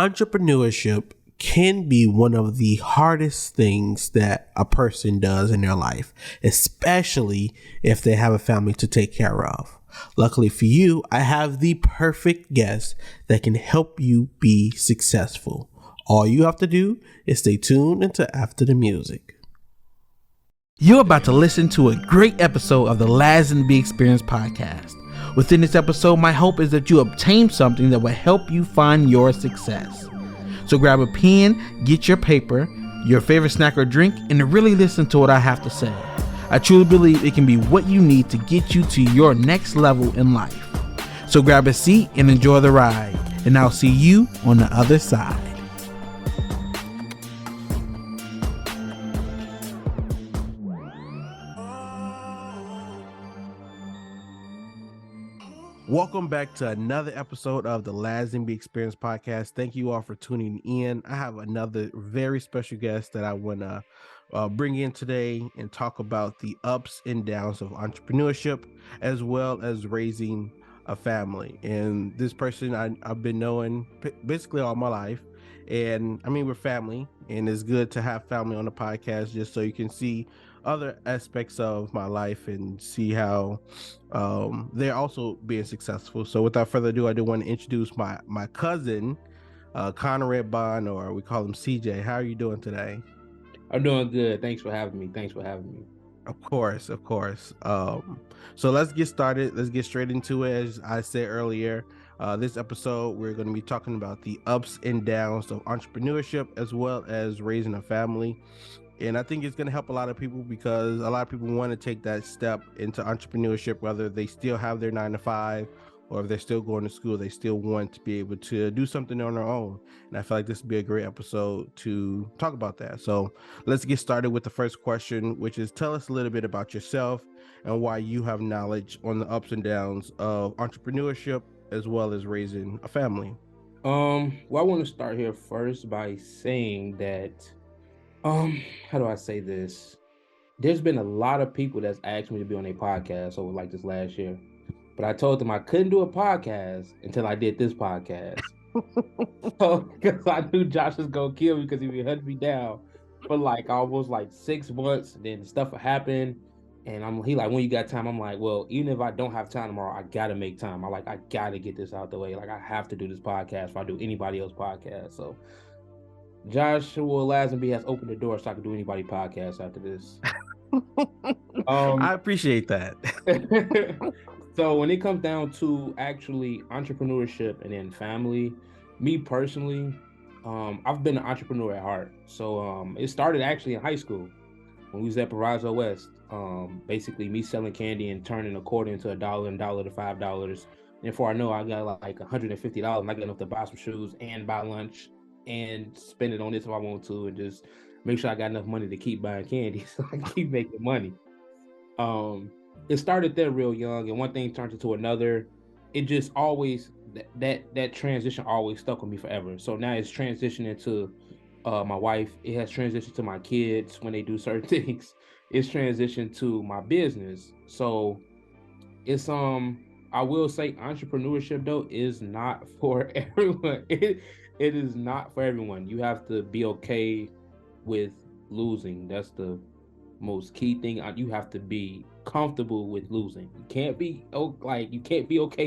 Entrepreneurship can be one of the hardest things that a person does in their life, especially if they have a family to take care of. Luckily for you, I have the perfect guest that can help you be successful. All you have to do is stay tuned until after the music. You're about to listen to a great episode of the Laz and B Experience podcast. Within this episode, my hope is that you obtain something that will help you find your success. So grab a pen, get your paper, your favorite snack or drink, and really listen to what I have to say. I truly believe it can be what you need to get you to your next level in life. So grab a seat and enjoy the ride, and I'll see you on the other side. Welcome back to another episode of the Laz and B Experience podcast. Thank you all for tuning in. I have another very special guest that I want to bring in today and talk about the ups and downs of entrepreneurship as well as raising a family. And this person I've been knowing basically all my life. And I mean, we're family, and it's good to have family on the podcast just so you can see other aspects of my life and see how they're also being successful. So without further ado, I do want to introduce my cousin, Conrad, or we call him CJ. How are you doing today? I'm doing good. Thanks for having me. Of course. So let's get started. Let's get straight into it. As I said earlier, this episode, we're going to be talking about the ups and downs of entrepreneurship as well as raising a family. And I think it's going to help a lot of people because a lot of people want to take that step into entrepreneurship, whether they still have their 9-to-5 or if they're still going to school, they still want to be able to do something on their own. And I feel like this would be a great episode to talk about that. So let's get started with the first question, which is tell us a little bit about yourself and why you have knowledge on the ups and downs of entrepreneurship as well as raising a family. Well, I want to start here first by saying that how do I say this? There's been a lot of people that's asked me to be on a podcast over like this last year, but I told them I couldn't do a podcast until I did this podcast. Because I knew Josh was gonna kill me because he would hunt me down for like almost like 6 months. And then stuff would happen, and he like, when you got time? I'm like, well, even if I don't have time tomorrow, I gotta make time. I gotta get this out the way. Like I have to do this podcast if I do anybody else podcast. So Joshua Lazenby has opened the door so I can do anybody podcast after this. I appreciate that. So when it comes down to actually entrepreneurship and then family, me personally, I've been an entrepreneur at heart. So it started actually in high school when we was at Parazo West. Basically me selling candy and turning a quarter into $1 and $1 to $5. And before I know, I got like $150 and I got enough to buy some shoes and buy lunch and spend it on this if I want to, and just make sure I got enough money to keep buying candy so I can keep making money. It started there real young, and one thing turned into another. It just always that transition always stuck with me forever. So now it's transitioning to my wife. It has transitioned to my kids when they do certain things. It's transitioned to my business. So it's I will say entrepreneurship though is not for everyone. It is not for everyone. You have to be okay with losing. That's the most key thing. You have to be comfortable with losing. You can't be okay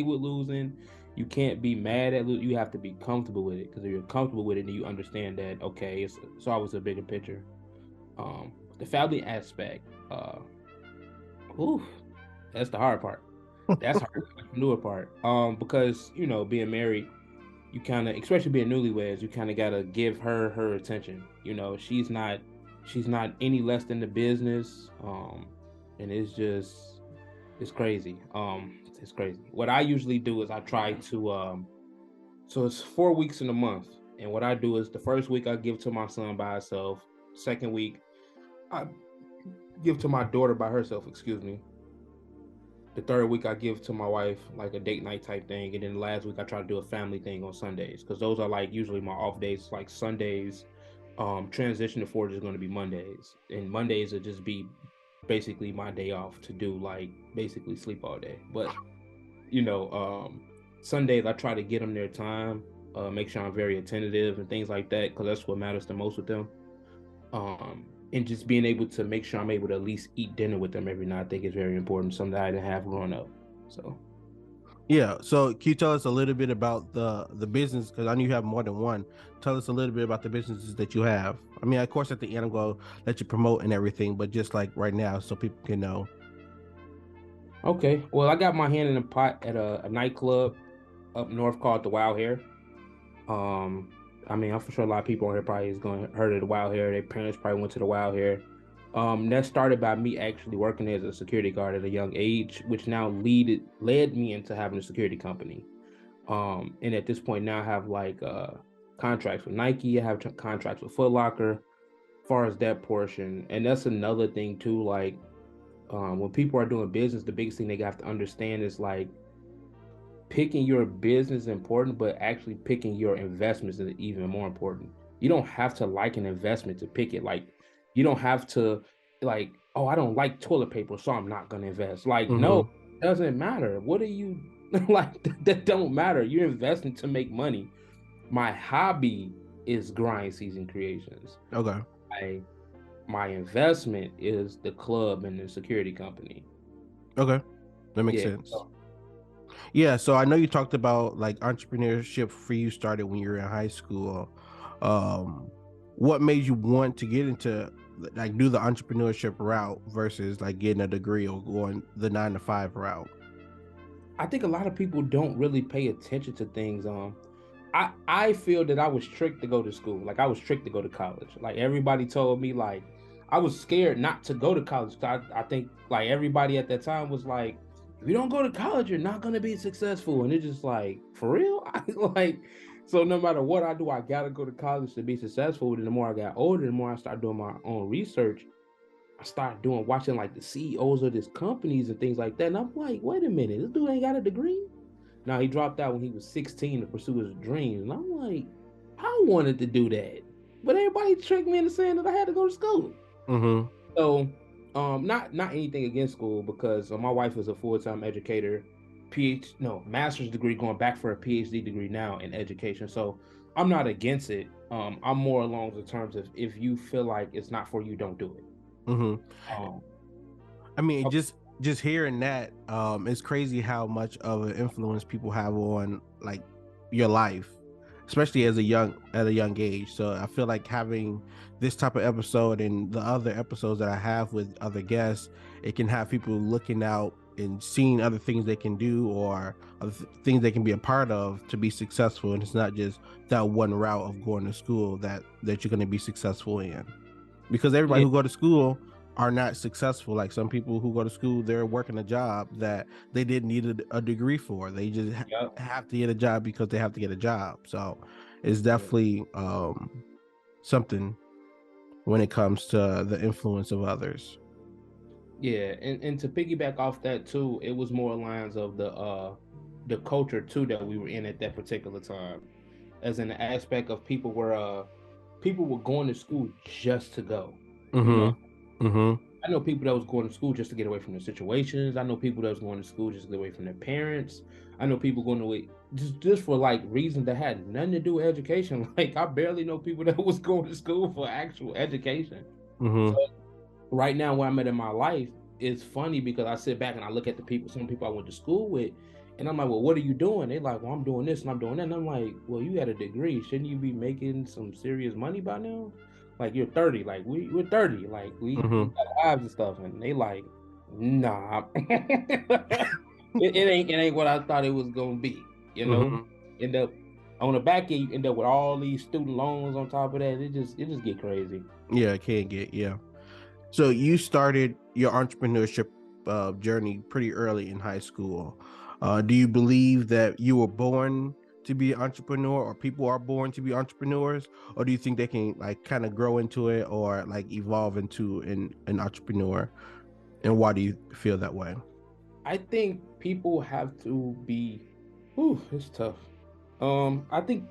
with losing. You can't be mad at losing. You have to be comfortable with it, because if you're comfortable with it, then you understand that okay, it's always a bigger picture. The family aspect, that's the hard part. That's hard, the entrepreneur part. Because being married, you kind of, especially being newlyweds, you kind of gotta give her attention. She's not any less than the business. And it's crazy. It's crazy. What I usually do is I try to so it's 4 weeks in a month, and what I do is the first week I give to my son by himself. Second week I give to my daughter by herself. Excuse me. The third week I give to my wife, like a date night type thing, and then the last week I try to do a family thing on Sundays, because those are like usually my off days. Like Sundays, transition to Forge is going to be Mondays, and Mondays will just be basically my day off to do like basically sleep all day. But Sundays I try to get them their time, make sure I'm very attentive and things like that, because that's what matters the most with them. And just being able to make sure I'm able to at least eat dinner with them every night, I think is very important. Something that I didn't have growing up. So Yeah. So can you tell us a little bit about the business? Because I know you have more than one. Tell us a little bit about the businesses that you have. I mean, of course, at the end I'm going to let you promote and everything, but just like right now, so people can know. okay, well, I got my hand in the pot at a nightclub up north called the Wild Hare. Um, I mean, I'm for sure a lot of people on here probably is going to heard of the Wild Hare. Their parents probably went to the Wild Hare. That started by me actually working as a security guard at a young age, which now led me into having a security company. And at this point now I have like contracts with Nike, I have contracts with Foot Locker, as far as that portion. And that's another thing too, like when people are doing business, the biggest thing they have to understand is like picking your business is important, but actually picking your investments is even more important. You don't have to like an investment to pick it. Like you don't have to like, oh, I don't like toilet paper, so I'm not gonna invest. Like, no, Mm-hmm. it doesn't matter. What are you like that don't matter. You're investing to make money. My hobby is grind season creations. Okay. I My investment is the club and the security company. Okay. That makes Yeah. sense. Yeah, so I know you talked about like entrepreneurship for you started when you were in high school. Um, what made you want to get into like do the entrepreneurship route versus like getting a degree or going the 9 to 5 route? I think a lot of people don't really pay attention to things. I feel that I was tricked to go to school. Like I was tricked to go to college. Like everybody told me like I was scared not to go to college. I think like everybody at that time was like, if you don't go to college, you're not gonna be successful. And it's just like, for real? Like, so no matter what I do, I gotta go to college to be successful. And the more I got older, the more I started doing my own research. I started watching like the CEOs of these companies and things like that. And I'm like, wait a minute, this dude ain't got a degree. Now he dropped out when he was 16 to pursue his dreams. And I'm like, I wanted to do that. But everybody tricked me into saying that I had to go to school. Mm-hmm. So not anything against school, because my wife is a full-time educator, master's degree, going back for a PhD degree now in education. So I'm not against it. I'm more along the terms of if you feel like it's not for you, don't do it. Mm-hmm. Um, I mean, just hearing that, it's crazy how much of an influence people have on like your life, especially at a young age. So I feel like having this type of episode and the other episodes that I have with other guests, it can have people looking out and seeing other things they can do or other things they can be a part of to be successful. And it's not just that one route of going to school that you're going to be successful in, because everybody yeah, who go to school are not successful. Like some people who go to school, they're working a job that they didn't need a degree for. They just yeah, have to get a job because they have to get a job. So it's yeah. definitely something when it comes to the influence of others. Yeah, and to piggyback off that too, it was more lines of the culture too that we were in at that particular time, as in the aspect of people were going to school just to go. You know, Mm-hmm. Mm-hmm. I know people that was going to school just to get away from their situations. I know people that was going to school just to get away from their parents. I know people going away just for like reasons that had nothing to do with education. Like I barely know people that was going to school for actual education. So Mm-hmm. right now where I'm at in my life, it's funny because I sit back and I look at some people I went to school with, and I'm like, well, what are you doing? They're like, well, I'm doing this and I'm doing that. And I'm like, well, you got a degree. Shouldn't you be making some serious money by now? Like you're 30, like we're 30, like we Mm-hmm. got lives and stuff. And they like, nah. It ain't what I thought it was gonna be, you know? Mm-hmm. End up on the back end, you end up with all these student loans on top of that. It just get crazy. Yeah, I can't get yeah. So you started your entrepreneurship journey pretty early in high school. Do you believe that you were born to be an entrepreneur, or people are born to be entrepreneurs, or do you think they can like kind of grow into it or like evolve into an entrepreneur? And why do you feel that way? I think people have to be. It's tough. I think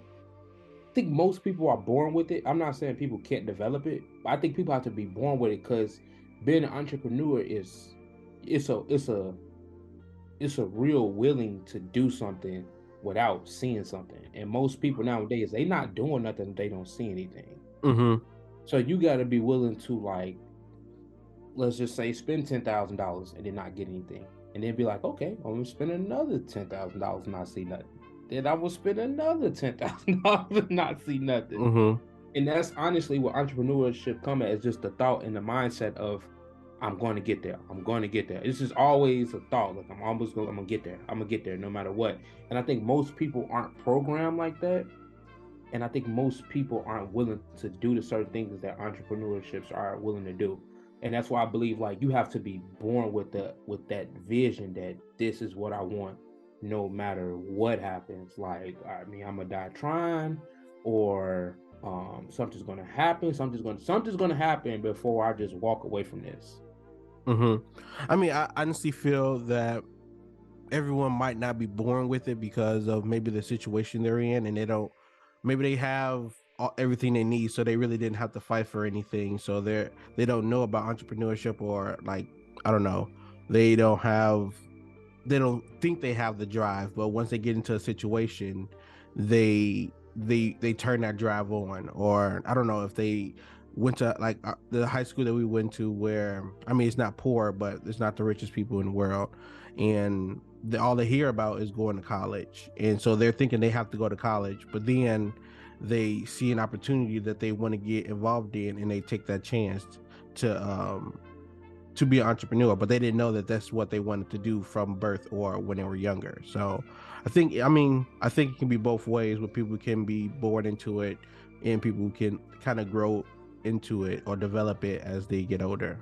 most people are born with it. I'm not saying people can't develop it, but I think people have to be born with it, because being an entrepreneur is it's a it's a it's a real willing to do something without seeing something. And most people nowadays, they not doing nothing if they don't see anything. Mm-hmm. So you got to be willing to, like, let's just say, spend $10,000 and then not get anything, and then be like, okay, I'm gonna spend another $10,000 and not see nothing. Then I will spend another $10,000 and not see nothing. Mm-hmm. And that's honestly what entrepreneurship come at, is just the thought and the mindset of, I'm going to get there. I'm going to get there. It's just always a thought, like, I'm gonna get there. I'm gonna get there no matter what. And I think most people aren't programmed like that. And I think most people aren't willing to do the certain things that entrepreneurships are willing to do. And that's why I believe, like, you have to be born with that vision that this is what I want, no matter what happens. Like, I mean, I'm gonna die trying, or something's gonna happen. Something's gonna happen before I just walk away from this. Mm-hmm. I mean, I honestly feel that everyone might not be born with it because of maybe the situation they're in, and maybe they have everything they need, so they really didn't have to fight for anything. So they don't know about entrepreneurship, or, like, I don't know, they don't have they don't think they have the drive, but once they get into a situation, they turn that drive on. Or I don't know if they went to, like, the high school that we went to, where, I mean, it's not poor, but it's not the richest people in the world, and all they hear about is going to college, and so they're thinking they have to go to college, but then they see an opportunity that they want to get involved in, and they take that chance to be an entrepreneur, but they didn't know that that's what they wanted to do from birth or when they were younger. So I think it can be both ways, where people can be born into it and people can kind of grow into it or develop it as they get older.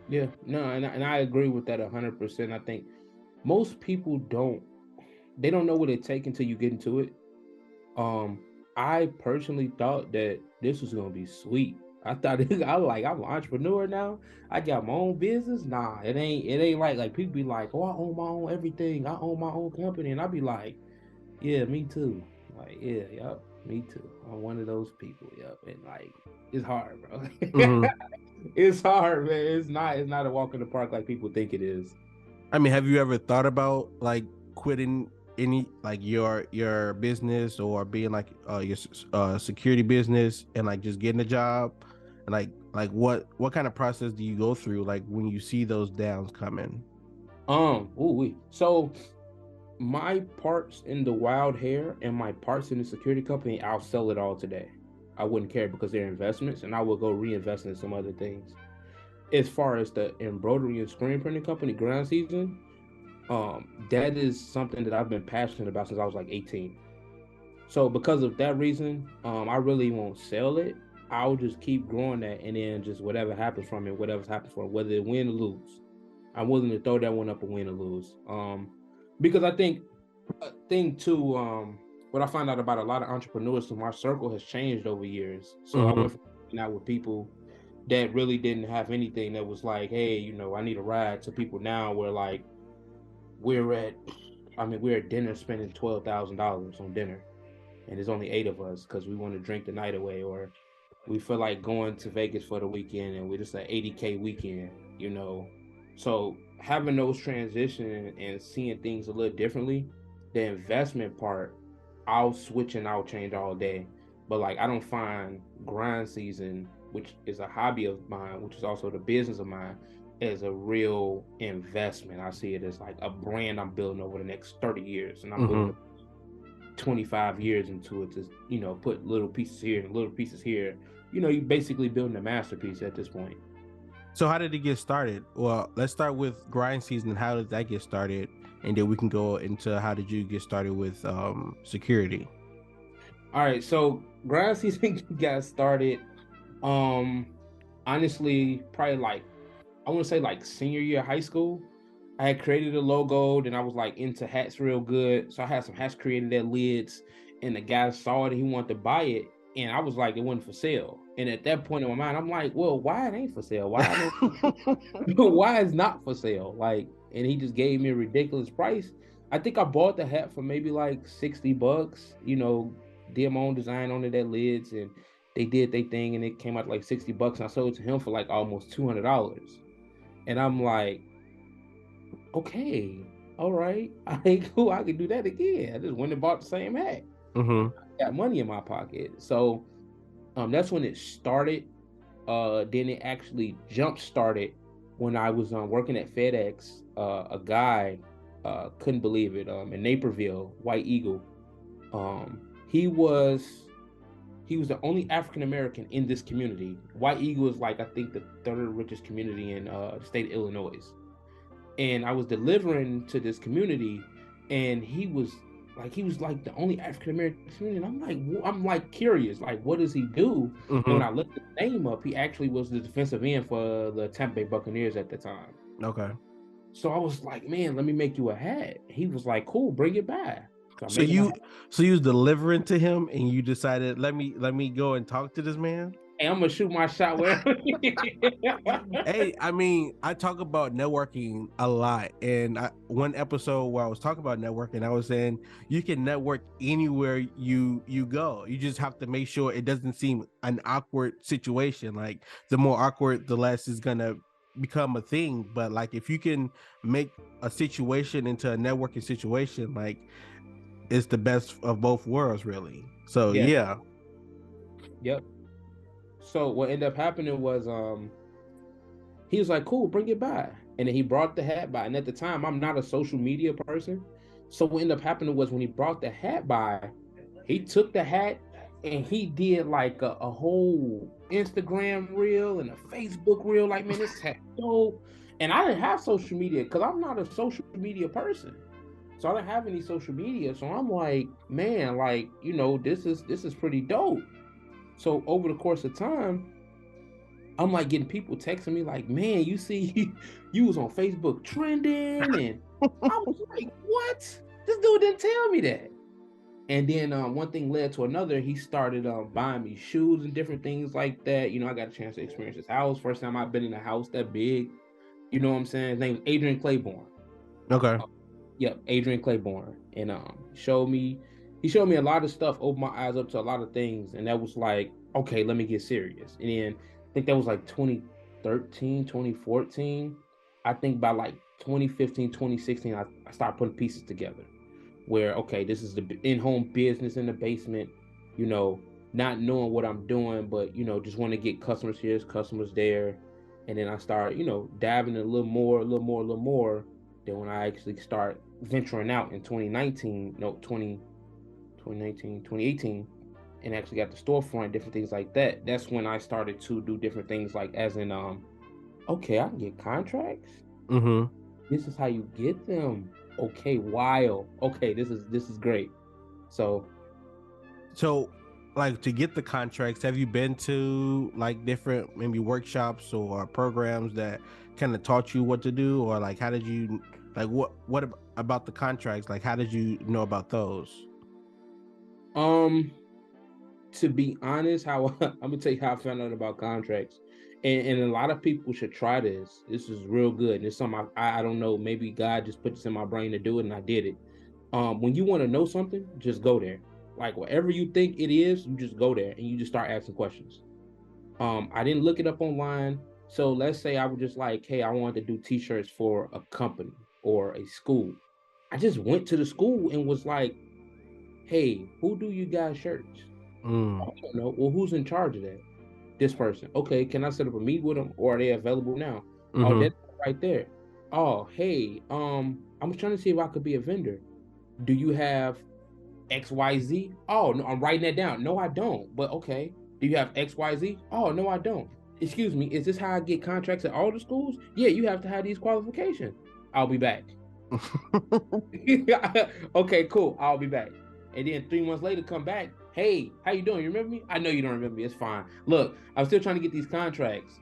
Yeah, no, and I agree with that 100%. I think most people don't know what it takes until you get into it. Um, I personally thought that this was gonna be sweet. I thought I'm an entrepreneur now. I got my own business. Nah, it ain't. It ain't like people be like, oh, I own my own everything. I own my own company, and I be like, yeah, me too. Like, yeah, yep, me too. I'm one of those people. Yep, and like, it's hard, bro. Mm-hmm. It's hard, man. It's not. It's not a walk in the park like people think it is. I mean, have you ever thought about, like, quitting any, like, your business, or being like your security business, and, like, just getting a job, and, like what kind of process do you go through, like, when you see those downs coming? Ooh, so my parts in the wild hair and my parts in the security company, I'll sell it all today. I wouldn't care, because they're investments, and I will go reinvest in some other things. As far as the embroidery and screen printing company, Ground Season, that is something that I've been passionate about since I was like 18. So because of that reason, I really won't sell it. I'll just keep growing that, and then just whatever happens from it, whatever's happened for it, whether it win or lose, I'm willing to throw that one up and win or lose. Because I think a thing too, what I find out about a lot of entrepreneurs in my circle has changed over years. So I went Mm-hmm. from hanging out with people that really didn't have anything, that was like, hey, I need a ride, to people now where, like, we're at, we're at dinner spending $12,000 on dinner, and there's only 8 of us because we want to drink the night away, or we feel like going to Vegas for the weekend, and we're just an 80K weekend. So having those transition and seeing things a little differently, the investment part, I'll switch and I'll change all day. But like, I don't find Grind Season, which is a hobby of mine, which is also the business of mine, as a real investment. I see it as like a brand I'm building over the next 30 years, and I'm willing Mm-hmm. to 25 years into it to, put little pieces here and little pieces here. You basically building a masterpiece at this point. So how did it get started? Well, let's start with Grind Season. How did that get started? And then we can go into how did you get started with security? All right, so Grind Season got started, um honestly, probably like, I want to say like senior year of high school. I had created a logo, then I was like into hats real good. So I had some hats created at lids, and the guy saw it, he wanted to buy it. And I was like, it wasn't for sale. And at that point in my mind, I'm like, well, why it ain't for sale? Why it ain't why it's not for sale? Like, and he just gave me a ridiculous price. I think I bought the hat for maybe like $60, did my own design on it at lids, and they did their thing, and it came out like $60. And I sold it to him for like almost $200. And I'm like, okay, all right, I cool, I can do that again. I just went and bought the same hat. Mm-hmm. Got money in my pocket. So that's when it started. Then it actually jump started when I was working at FedEx. A guy couldn't believe it. In Naperville, White Eagle. He was the only African American in this community. White Eagle is like I think the third richest community in the state of Illinois. And I was delivering to this community, and he was like the only African American community. And I'm like curious, like what does he do? And when Mm-hmm. I looked his name up, he actually was the defensive end for the Tampa Bay Buccaneers at the time. Okay. So I was like, man, let me make you a hat. He was like, cool, bring it by. So I So made him a you hat. so you was delivering to him and you decided let me go and talk to this man? Hey, I'm gonna shoot my shot wherever. Hey, I mean, I talk about networking a lot, and one episode where I was talking about networking, I was saying you can network anywhere you go. You just have to make sure it doesn't seem an awkward situation. Like the more awkward, the less is gonna become a thing. But like if you can make a situation into a networking situation, like it's the best of both worlds, really. So Yeah, yeah. yep. So what ended up happening was he was like, cool, bring it by. And then he brought the hat by. And at the time, I'm not a social media person. So what ended up happening was when he brought the hat by, he took the hat and he did like a whole Instagram reel and a Facebook reel. Like, man, this hat so. And I didn't have social media because I'm not a social media person. So I didn't have any social media. So I'm like, man, like, this is pretty dope. So over the course of time, I'm like getting people texting me like, man, you see, you was on Facebook trending, and I was like, what? This dude didn't tell me that. And then one thing led to another. He started buying me shoes and different things like that. I got a chance to experience his house. First time I've been in a house that big. You know what I'm saying? His name was Adrian Claiborne. Okay. Yep, Adrian Claiborne, and he showed me a lot of stuff, opened my eyes up to a lot of things, and that was like, okay, let me get serious. And then I think that was like 2013, 2014. I think by like 2015, 2016, I started putting pieces together. Where okay, this is the in-home business in the basement, you know, not knowing what I'm doing, but just want to get customers here, customers there, and then I start, dabbing a little more, a little more, a little more. Then when I actually start venturing out in 2019, no, 2019, 2018, and actually got the storefront, different things like that. That's when I started to do different things like as in okay, I can get contracts. Mm-hmm. This is how you get them. Okay, wild. Okay, this is great. So So, like to get the contracts, have you been to like different maybe workshops or programs that kind of taught you what to do, or like how did you like what about the contracts? Like how did you know about those? um to be honest, how I'm gonna tell you how I found out about contracts. And a lot of people should try this. This is real good. And it's something I don't know. Maybe God just put this in my brain to do it, and I did it. When you want to know something, just go there. Like whatever you think it is, you just go there and you just start asking questions. I didn't look it up online. So let's say I was just like, hey, I wanted to do t-shirts for a company or a school. I just went to the school and was like, hey, who do you guys shirts? I Mm, don't know. Well, who's in charge of that? This person. Okay, can I set up a meet with them or are they available now? Oh, mm-hmm. that's right there. Oh, hey, I'm trying to see if I could be a vendor. Do you have XYZ? Oh, no, I'm writing that down. No, I don't. But okay. Do you have XYZ? Oh, no, I don't. Excuse me, is this how I get contracts at all the schools? Yeah, you have to have these qualifications. I'll be back. Okay, cool. I'll be back. And then 3 months later, come back. Hey, how you doing? You remember me? I know you don't remember me. It's fine. Look, I'm still trying to get these contracts.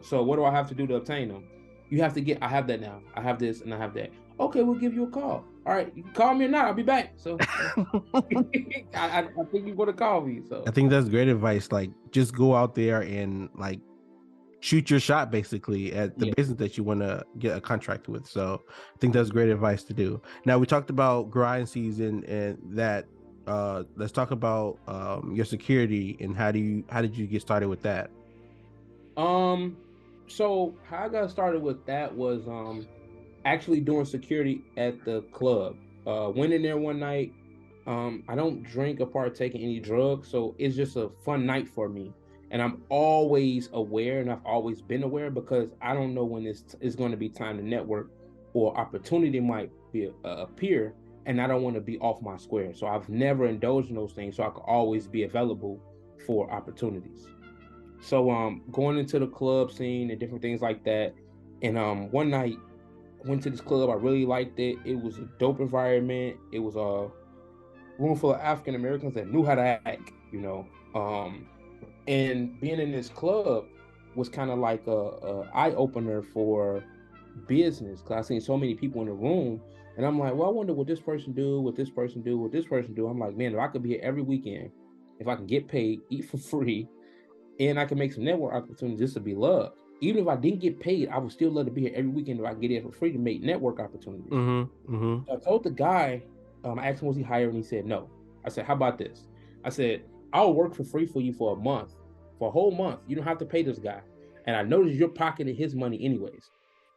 So what do I have to do to obtain them? You have to get. I have that now. I have this and I have that. Okay, we'll give you a call. All right, you can call me or not. I'll be back. So I think you're gonna call me. I So think that's great advice. Like just go out there and like shoot your shot basically at the yeah. business that you want to get a contract with. So I think that's great advice to do. Now we talked about grind season and that let's talk about your security and how did you get started with that? Um. So how I got started with that was actually doing security at the club. Went in there one night. I don't drink or partake in any drugs, so it's just a fun night for me. And I'm always aware, and I've always been aware because I don't know when it's going to be time to network or opportunity might be appear, and I don't want to be off my square. So I've never indulged in those things, so I could always be available for opportunities. So going into the club scene and different things like that. And one night I went to this club. I really liked it. It was a dope environment. It was a room full of African Americans that knew how to act. And being in this club was kind of like a eye opener for business, because I seen so many people in the room, and I'm like, well, I wonder what this person do, what this person do, what this person do. I'm like, man, if I could be here every weekend, if I can get paid, eat for free, and I can make some network opportunities, this would be love. Even if I didn't get paid, I would still love to be here every weekend if I can get here for free to make network opportunities. So I told the guy, I asked him, was he hiring? He said no. I said, how about this? I said, I'll work for free for you for a month, for a whole month. You don't have to pay this guy. And I noticed you're pocketing his money anyways.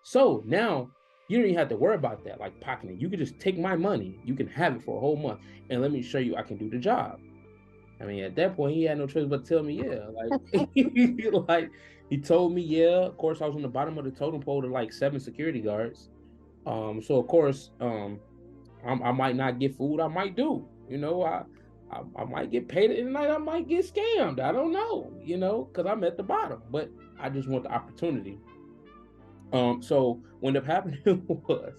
So now you don't even have to worry about that, like pocketing. You can just take my money. You can have it for a whole month and let me show you I can do the job. I mean, at that point, he had no choice but to tell me, yeah. Like, like he told me, yeah. Of course, I was on the bottom of the totem pole to like 7 security guards. So of course, I might not get food. I might do. I might get paid at night. I might get scammed. I don't know. Because I'm at the bottom. But I just want the opportunity. So what ended up happening was,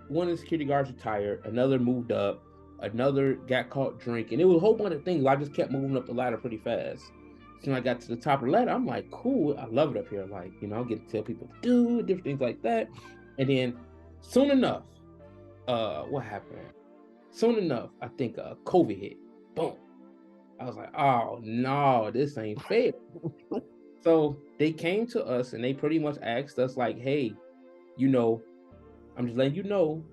one of the security guards retired. Another moved up. Another got caught drinking. It was a whole bunch of things. I just kept moving up the ladder pretty fast. So when I got to the top of the ladder, I'm like, cool. I love it up here. Like, I get to tell people to do different things like that. And then soon enough, what happened? Soon enough, I think COVID hit. Boom. I was like, oh no, this ain't fair. So they came to us and they pretty much asked us, like, hey, I'm just letting you know,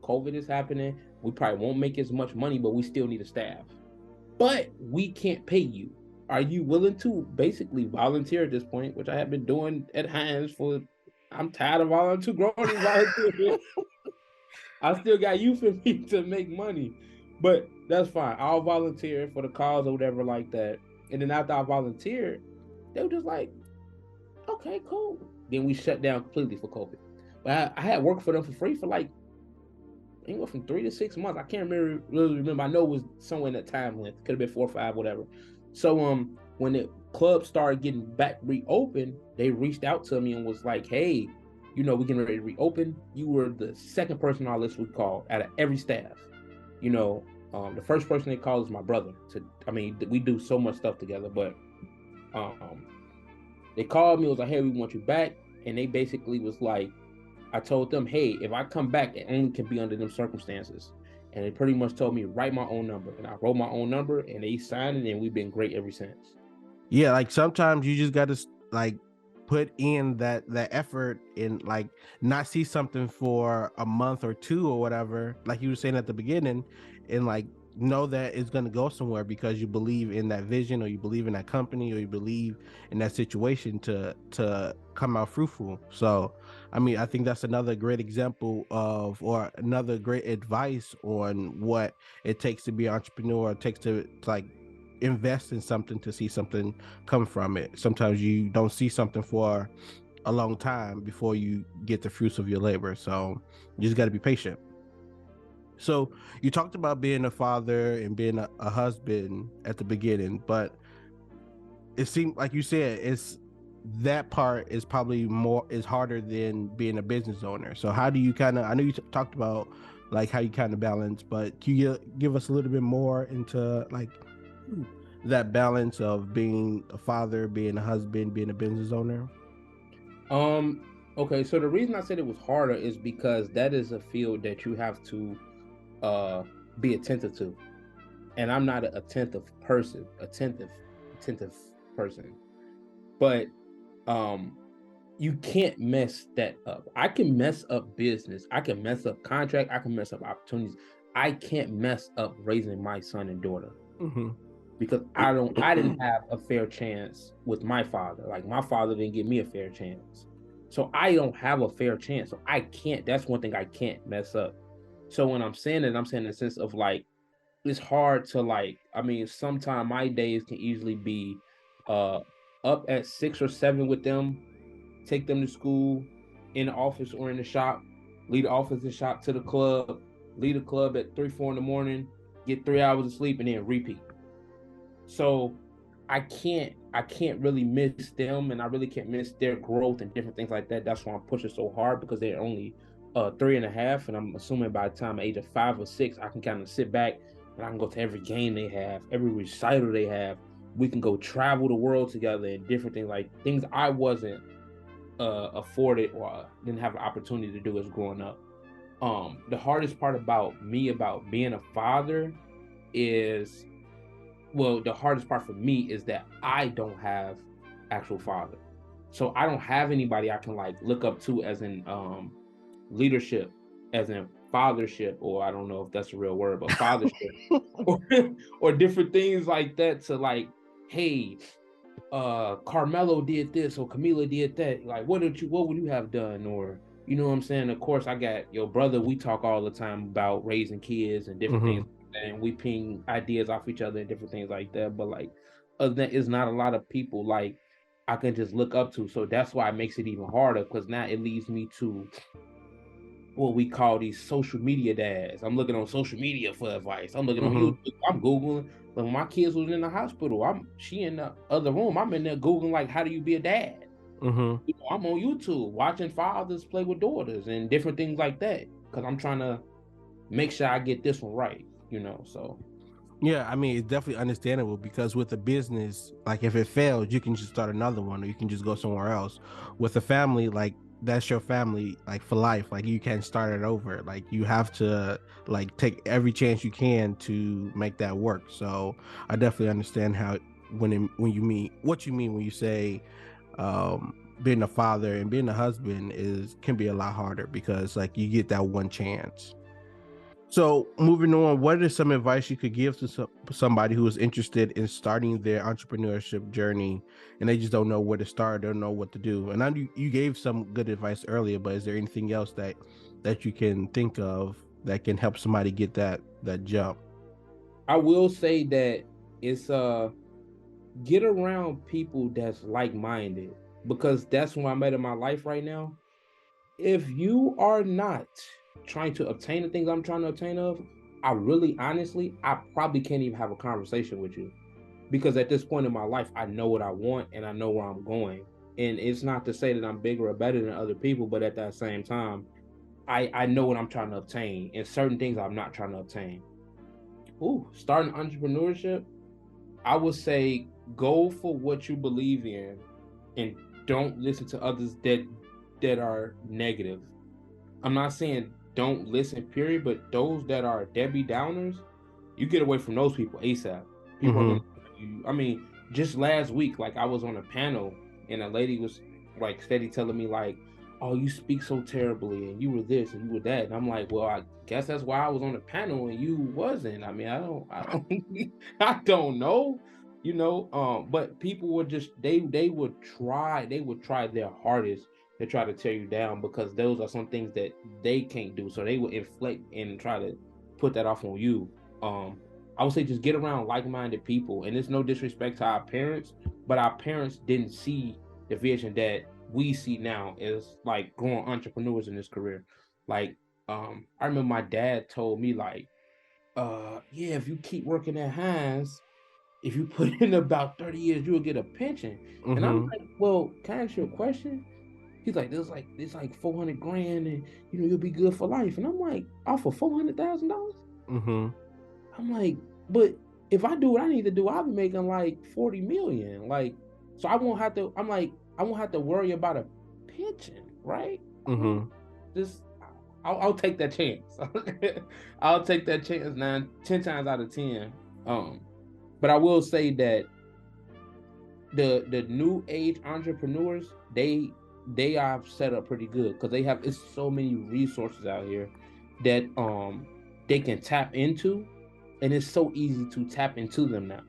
COVID is happening. We probably won't make as much money, but we still need a staff. But we can't pay you. Are you willing to basically volunteer at this point, which I have been doing at Heinz for, I'm tired of volunteering. I still got you for me to make money, but that's fine. I'll volunteer for the cause or whatever like that. And then after I volunteered, they were just like, okay, cool. Then we shut down completely for COVID. But I had worked for them for free for like anywhere from 3 to 6 months. I can't really remember. I know it was somewhere in that time length. Could have been 4 or 5, whatever. So when the club started getting back reopened, they reached out to me and was like, hey, we're getting ready to reopen. You were the second person on our list we called out of every staff. The first person they called is my brother. We do so much stuff together, but they called me, was like, hey, we want you back. And they basically was like, I told them, hey, if I come back, it only can be under them circumstances. And they pretty much told me, write my own number. And I wrote my own number and they signed it, and we've been great ever since. Yeah, like sometimes you just got to like put in that effort and like not see something for a month or 2 or whatever, like you were saying at the beginning, and like know that it's going to go somewhere because you believe in that vision, or you believe in that company, or you believe in that situation to come out fruitful. So I mean, I think that's another great example of, or another great advice on what it takes to be an entrepreneur. It takes to like invest in something to see something come from it. Sometimes you don't see something for a long time before you get the fruits of your labor. So you just got to be patient. So you talked about being a father and being a husband at the beginning, but it seemed like you said that part is probably is harder than being a business owner. So how do you kind of, I know you talked about like how you kind of balance, but can you give us a little bit more into like that balance of being a father, being a husband, being a business owner? Okay, so the reason I said it was harder is because that is a field that you have to be attentive to. And I'm not an attentive person. But you can't mess that up. I can mess up business, I can mess up contract, I can mess up opportunities. I can't mess up raising my son and daughter. Because I didn't have a fair chance with my father. Like my father didn't give me a fair chance. So I don't have a fair chance. So I can't, that's one thing I can't mess up. So when I'm saying it, I'm saying in the sense of like, it's hard to like, I mean, sometimes my days can easily be uh up at 6 or 7 with them, take them to school, in the office or in the shop, leave the office and shop to the club, leave the club at 3, 4 in the morning, get 3 hours of sleep, and then repeat. So I can't really miss them, and I really can't miss their growth and different things like that. That's why I'm pushing so hard, because they're only 3 and a half, and I'm assuming by the time age of 5 or 6, I can kind of sit back and I can go to every game they have, every recital they have. We can go travel the world together and different things, like things I wasn't afforded or didn't have an opportunity to do as growing up. The hardest part about me about being a father is, well, the hardest part for me is that I don't have actual father. So I don't have anybody I can like look up to as in leadership, as in fathership, or I don't know if that's a real word, but fathership or, or different things like that, to like, hey, Carmelo did this or Camila did that. Like, what would you have done? Or, you know what I'm saying? Of course, I got your brother. We talk all the time about raising kids and different things, and we ping ideas off each other and different things like that. But like, other than that, it's not a lot of people like I can just look up to. So that's why it makes it even harder, because now it leads me to what we call these social media dads. I'm looking on social media for advice. I'm looking on YouTube. I'm Googling. But when my kids was in the hospital, she in the other room. I'm in there Googling like, how do you be a dad? You know, I'm on YouTube watching fathers play with daughters and different things like that, because I'm trying to make sure I get this one right. You know, so Yeah, I mean, it's definitely understandable, because with a business, like if it fails, you can just start another one, or you can just go somewhere else. With a family, like that's your family, like for life. Like you can't start it over. Like you have to like take every chance you can to make that work. So I definitely understand how when you mean what you mean when you say being a father and being a husband can be a lot harder, because like you get that one chance. So moving on, what is some advice you could give to somebody who is interested in starting their entrepreneurship journey and they just don't know where to start, don't know what to do? And I know you gave some good advice earlier, but is there anything else that you can think of that can help somebody get that jump? I will say that it's get around people that's like-minded, because that's what I'm at in my life right now. If you are not trying to obtain the things I'm trying to obtain of, I really honestly, I probably can't even have a conversation with you, because at this point in my life, I know what I want and I know where I'm going. And it's not to say that I'm bigger or better than other people, but at that same time, I know what I'm trying to obtain, and certain things I'm not trying to obtain. Ooh, starting entrepreneurship, I would say go for what you believe in, and don't listen to others that are negative. I'm not saying don't listen, period, but those that are Debbie Downers, you get away from those people ASAP. People are gonna, I mean, just last week, like I was on a panel and a lady was like steady telling me like, "Oh, you speak so terribly, and you were this and you were that," and I'm like, "Well, I guess that's why I was on the panel and you wasn't." I mean, I don't, I don't know, you know. But people would just they would try their hardest to try to tear you down, because those are some things that they can't do. So they will inflate and try to put that off on you. I would say just get around like-minded people. And it's no disrespect to our parents, but our parents didn't see the vision that we see now as like growing entrepreneurs in this career. Like, I remember my dad told me like, yeah, if you keep working at Heinz, if you put in about 30 years, you'll get a pension. And I'm like, well, can I ask you a question? He's like, it's like 400 grand, and you know you'll be good for life. And I'm like, off of $400,000? I'm like, but if I do what I need to do, I'll be making like 40 million. Like, so I won't have to. I'm like, I won't have to worry about a pension, right? I'm like, just I'll take that chance. I'll take that chance 10 times out of 10. But I will say that the new age entrepreneurs, they are set up pretty good, because it's so many resources out here that they can tap into, and it's so easy to tap into them now.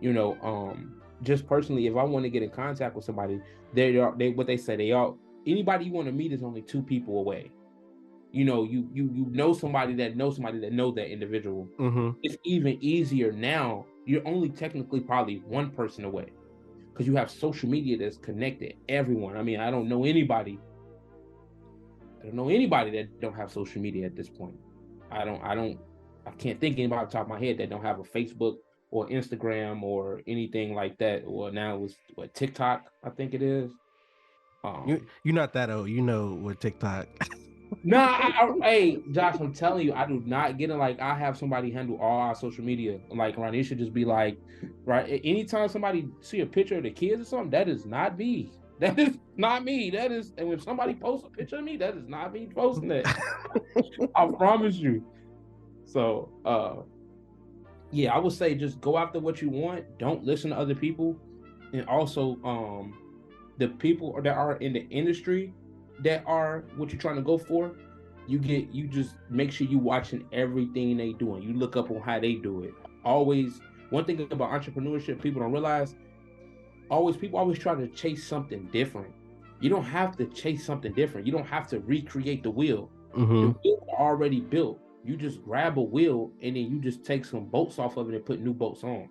You know, just personally, if I want to get in contact with somebody, they what they say, anybody you want to meet is only 2 people away. You know, you know somebody that knows somebody that knows that individual. It's even easier now. You're only technically probably 1 person away because you have social media that's connected everyone. I mean, I don't know anybody that don't have social media at this point. I can't think anybody off the top of my head that don't have a Facebook or Instagram or anything like that. Or now it's what, TikTok, I think it is. You're not that old, you know, with TikTok. Hey, Josh, I'm telling you, I do not get it. Like, I have somebody handle all our social media. Like, right, it should just be like, right, anytime somebody see a picture of the kids or something, that is not me. That is not me. That is, and when somebody posts a picture of me, that is not me posting it. I promise you. So, yeah, I would say just go after what you want. Don't listen to other people, and also, the people that are in the industry that are what you're trying to go for, you just make sure you watching everything they doing. You look up on how they do it. Always, one thing about entrepreneurship people don't realize, people always try to chase something different. You don't have to chase something different. You don't have to recreate the wheel. The wheel is already built. You just grab a wheel and then you just take some bolts off of it and put new bolts on.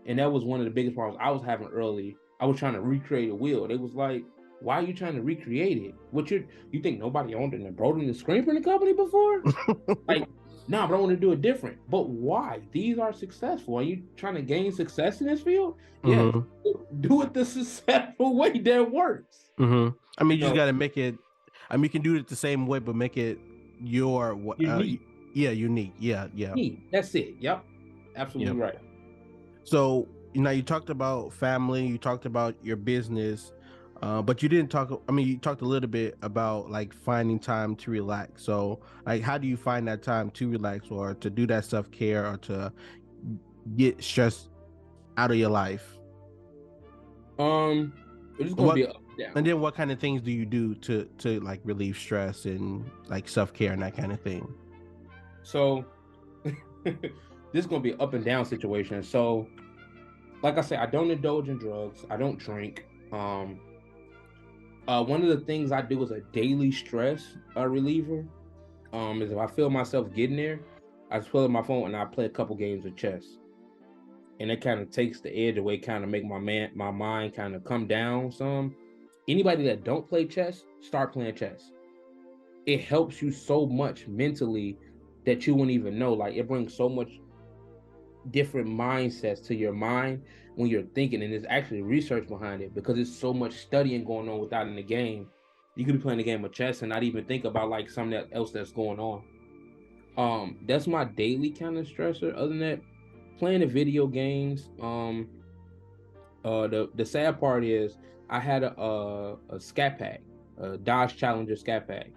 And that was one of the biggest problems I was having early. I was trying to recreate a wheel. They was like, why are you trying to recreate it? You think nobody owned it and brought in the screen printing company before? Like, nah, but I want to do it different. But why? These are successful. Are you trying to gain success in this field? Yeah, do it the successful way that works. I mean, you just got to make it. I mean, you can do it the same way, but make it your unique. Unique. Yeah. That's it. Yep, absolutely right. So you talked about family, you talked about your business, but you didn't talk. I mean, you talked a little bit about like finding time to relax. So, like, how do you find that time to relax or to do that self-care or to get stress out of your life? It's just gonna be up and down. And then what kind of things do you do to like relieve stress and like self-care and that kind of thing? So this is gonna be an up and down situation. So, like I said, I don't indulge in drugs. I don't drink. One of the things I do as a daily stress reliever is if I feel myself getting there, I just pull up my phone and I play a couple games of chess. And it kind of takes the edge away, kind of make my mind kind of come down some. Anybody that don't play chess, start playing chess. It helps you so much mentally that you wouldn't even know. Like, it brings so much different mindsets to your mind when you're thinking, and there's actually research behind it because there's so much studying going on without in the game. You could be playing a game of chess and not even think about like something else that's going on. That's my daily kind of stressor. Other than that, playing the video games. The sad part is I had a Scat Pack, a Dodge Challenger Scat Pack,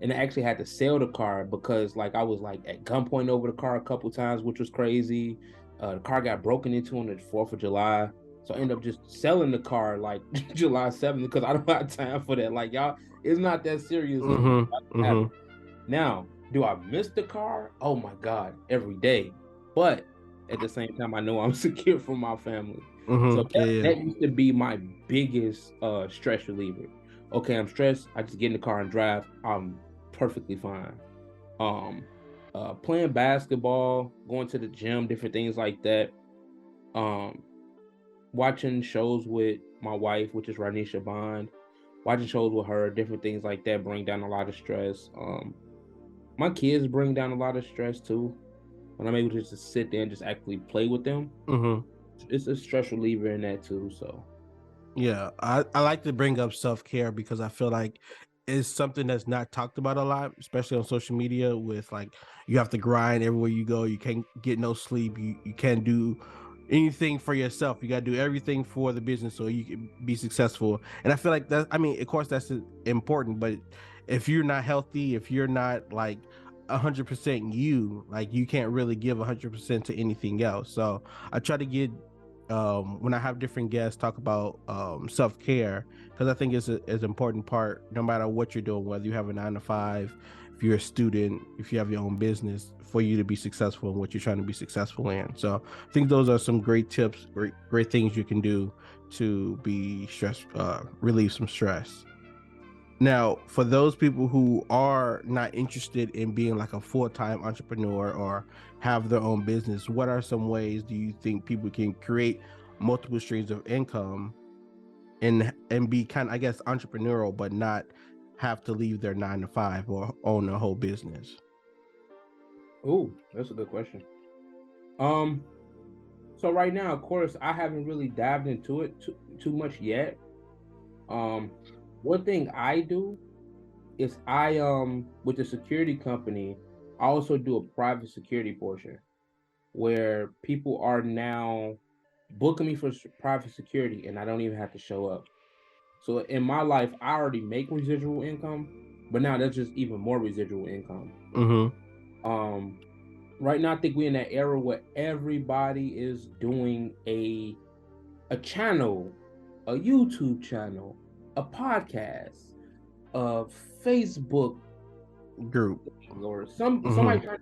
and I actually had to sell the car because like I was like at gunpoint over the car a couple times, which was crazy. The car got broken into on the 4th of July, so I ended up just selling the car like July 7th because I don't have time for that. Like, y'all, it's not that serious. Now, do I miss the car? Oh my God, every day. But at the same time, I know I'm secure from my family. So that used to be my biggest stress reliever. Okay, I'm stressed. I just get in the car and drive. I'm perfectly fine. Playing basketball, going to the gym, different things like that. Watching shows with my wife, which is Ranisha Bond. Watching shows with her, different things like that bring down a lot of stress. My kids bring down a lot of stress too. When I'm able to just sit there and just actually play with them, it's a stress reliever in that too. So, yeah, I like to bring up self-care because I feel like it's something that's not talked about a lot, especially on social media. With like, you have to grind everywhere you go. You can't get no sleep. You can't do anything for yourself. You got to do everything for the business so you can be successful. And I feel like that. I mean, of course, that's important. But if you're not healthy, if you're not like 100% you, like, you can't really give 100% to anything else. So I try to get when I have different guests talk about self-care, because I think it's an important part no matter what you're doing, whether you have a 9 to 5, if you're a student, if you have your own business, for you to be successful in what you're trying to be successful in. So I think those are some great tips, great things you can do to be relieve some stress. Now, for those people who are not interested in being like a full-time entrepreneur or have their own business, what are some ways do you think people can create multiple streams of income and be kind of, I guess, entrepreneurial, but not have to leave their 9 to 5 or own a whole business? Oh, that's a good question. Um, so right now, of course, I haven't really dived into it too much yet. Um, one thing I do is I with the security company, I also do a private security portion where people are now booking me for private security and I don't even have to show up. So in my life, I already make residual income, but now that's just even more residual income. Um, right now, I think we're in that era where everybody is doing a channel, a YouTube channel, a podcast, a Facebook Group. or somebody trying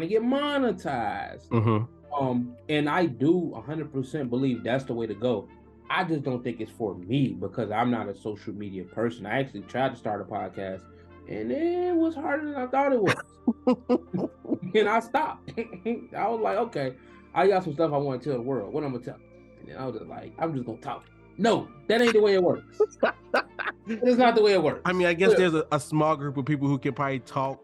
to get monetized. And I do 100% believe that's the way to go. I just don't think it's for me because I'm not a social media person. I actually tried to start a podcast and it was harder than I thought it was. And I stopped. I was like, okay, I got some stuff I want to tell the world. What I'm gonna tell? And then I was just like, I'm just gonna talk. No, that ain't the way it works. It's not the way it works. I mean, I guess there's a small group of people who can probably talk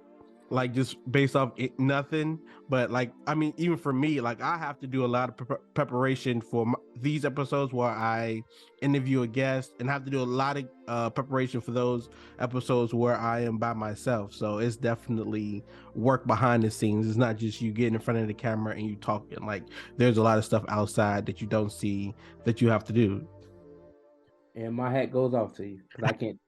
like just based off nothing, but like, I mean, even for me, like I have to do a lot of preparation for these episodes where I interview a guest, and have to do a lot of preparation for those episodes where I am by myself. So it's definitely work behind the scenes. It's not just you getting in front of the camera and you talking. Like there's a lot of stuff outside that you don't see that you have to do. And my hat goes off to you because I can't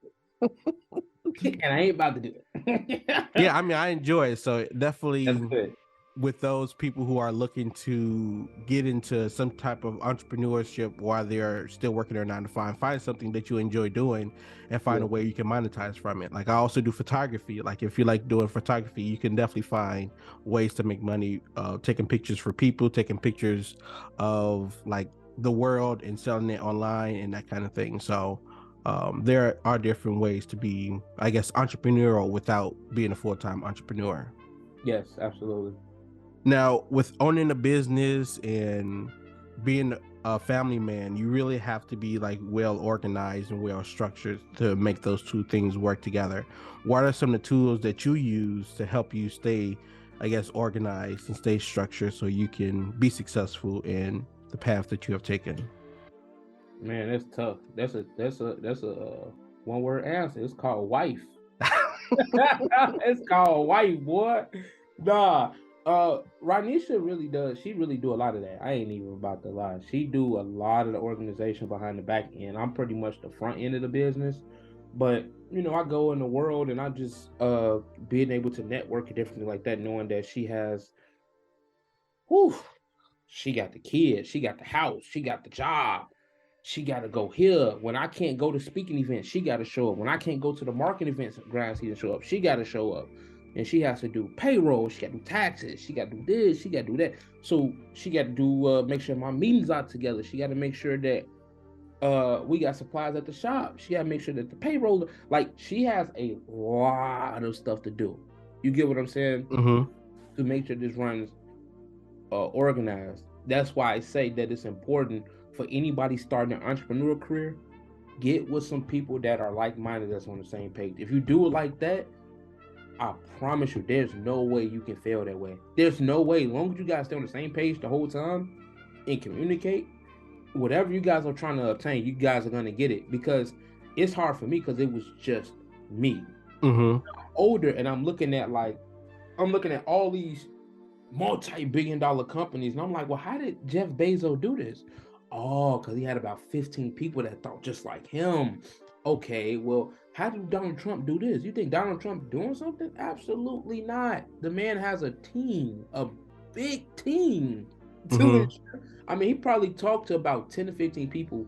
and I ain't about to do it. Yeah, I mean, I enjoy it. So definitely, that's good. With those people who are looking to get into some type of entrepreneurship while they're still working their 9 to 5, find something that you enjoy doing and find a way you can monetize from it. Like I also do photography. Like if you like doing photography, you can definitely find ways to make money, taking pictures for people, taking pictures of like the world and selling it online and that kind of thing. So there are different ways to be, I guess, entrepreneurial without being a full-time entrepreneur. Yes, absolutely. Now, with owning a business and being a family man, you really have to be like well organized and well structured to make those two things work together. What are some of the tools that you use to help you stay, I guess, organized and stay structured so you can be successful in the path that you have taken? Man, that's tough. That's a one word answer. It's called wife. It's called wife, boy. Nah. Ranisha really does. She really do a lot of that. I ain't even about to lie. She do a lot of the organization behind the back end. I'm pretty much the front end of the business, but you know, I go in the world and I just being able to network and differently like that, knowing that she has, whew, she got the kids, she got the house, she got the job. She got to go here. When I can't go to speaking events, she got to show up. When I can't go to the marketing events, grind season show up, she got to show up. And she has to do payroll. She got to do taxes. She got to do this. She got to do that. So she got to do make sure my meetings are together. She got to make sure that we got supplies at the shop. She got to make sure that the payroll, like she has a lot of stuff to do. You get what I'm saying? Mm-hmm. To make sure this runs organized. That's why I say that it's important for anybody starting an entrepreneurial career, get with some people that are like-minded, that's on the same page. If you do it like that, I promise you, there's no way you can fail that way. There's no way. As long as you guys stay on the same page the whole time and communicate, whatever you guys are trying to obtain, you guys are going to get it. Because it's hard for me because it was just me. Mm-hmm. I'm older and I'm looking at all these multi-billion-dollar companies, and I'm like, well, how did Jeff Bezos do this? Oh, because he had about 15 people that thought just like him. Okay, well, how did Donald Trump do this? You think Donald Trump doing something? Absolutely not. The man has a team, a big team. I mean, he probably talked to about 10 to 15 people,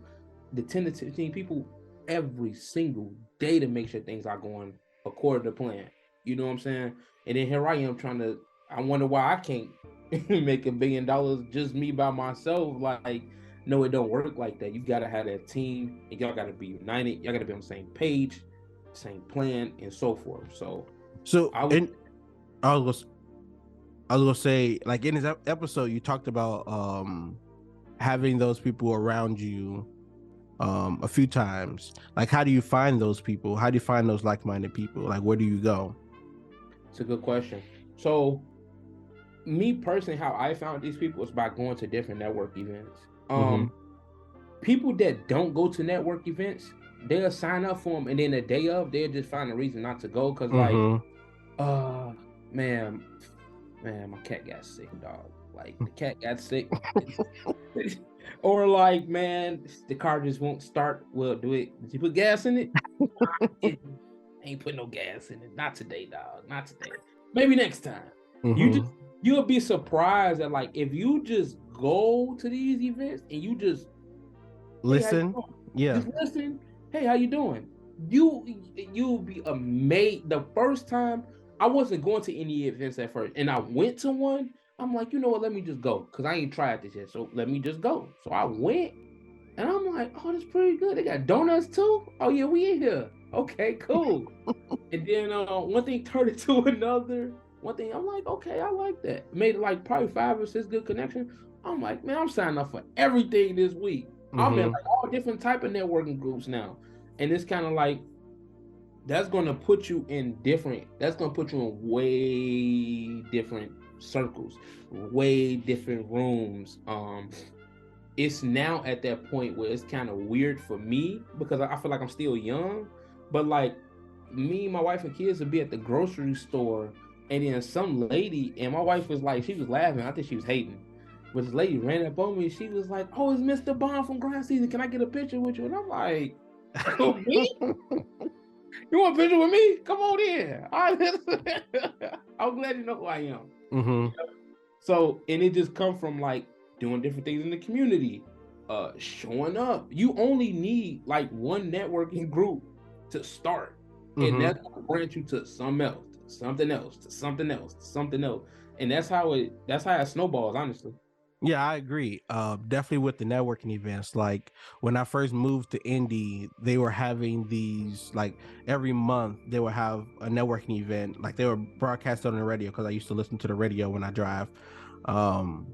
the 10 to 15 people every single day to make sure things are going according to plan. You know what I'm saying? And then here I am I wonder why I can't make $1 billion just me by myself. Like, no, it don't work like that. You gotta have that team, and y'all gotta be united. Y'all gotta be on the same page. same plan, and so forth. So So, I was and I was I was gonna say, like in this episode, you talked about having those people around you a few times. Like, how do you find those people? How do you find those like-minded people? Like, where do you go? It's a good question. So me personally, how I found these people is by going to different network events. Mm-hmm. People that don't go to network events, they'll sign up for them, and then the day of, they'll just find a reason not to go. Cause like, Mm-hmm. uh, man, my cat got sick, dog. Like the cat got sick. Or like, man, the car just won't start. Well, did you put gas in it? It ain't put no gas in it. Not today, dog. Not today. Maybe next time. Mm-hmm. You'll be surprised that like if you just go to these events and you just, hey, how you Listen. doing? Yeah. Just listen. Hey, how you doing? You'll be amazed. The first time I wasn't going to any events at first, and I went to one. I'm like, you know what? Let me just go because I ain't tried this yet. So let me just go. So I went, and I'm like, oh, that's pretty good. They got donuts too. Oh yeah, we in here. Okay, cool. And then one thing turned into another. One thing I'm like, okay, I like that. Made like probably 5 or 6 good connections. I'm like, man, I'm signing up for everything this week. I'm in Mm-hmm. like all different type of networking groups now, and it's kind of like that's going to put you in different. That's going to put you in way different circles, way different rooms. It's now at that point where it's kind of weird for me because I feel like I'm still young, but like me, my wife and kids would be at the grocery store, and then some lady, and my wife was like, she was laughing. I think she was hating. But this lady ran up on me. She was like, "Oh, it's Mr. Bond from Grind Season. Can I get a picture with you?" And I'm like, "Me? You want a picture with me? Come on in." I'm glad you know who I am. Mm-hmm. So, and it just come from like doing different things in the community, showing up. You only need like one networking group to start, and Mm-hmm. that's gonna branch you to something else, to something else, to something else, to something else, and that's how it snowballs. Honestly, Yeah, I agree. Definitely with the networking events. Like when I first moved to Indy, they were having these like every month they would have a networking event. Like they were broadcast on the radio because I used to listen to the radio when I drive. Um,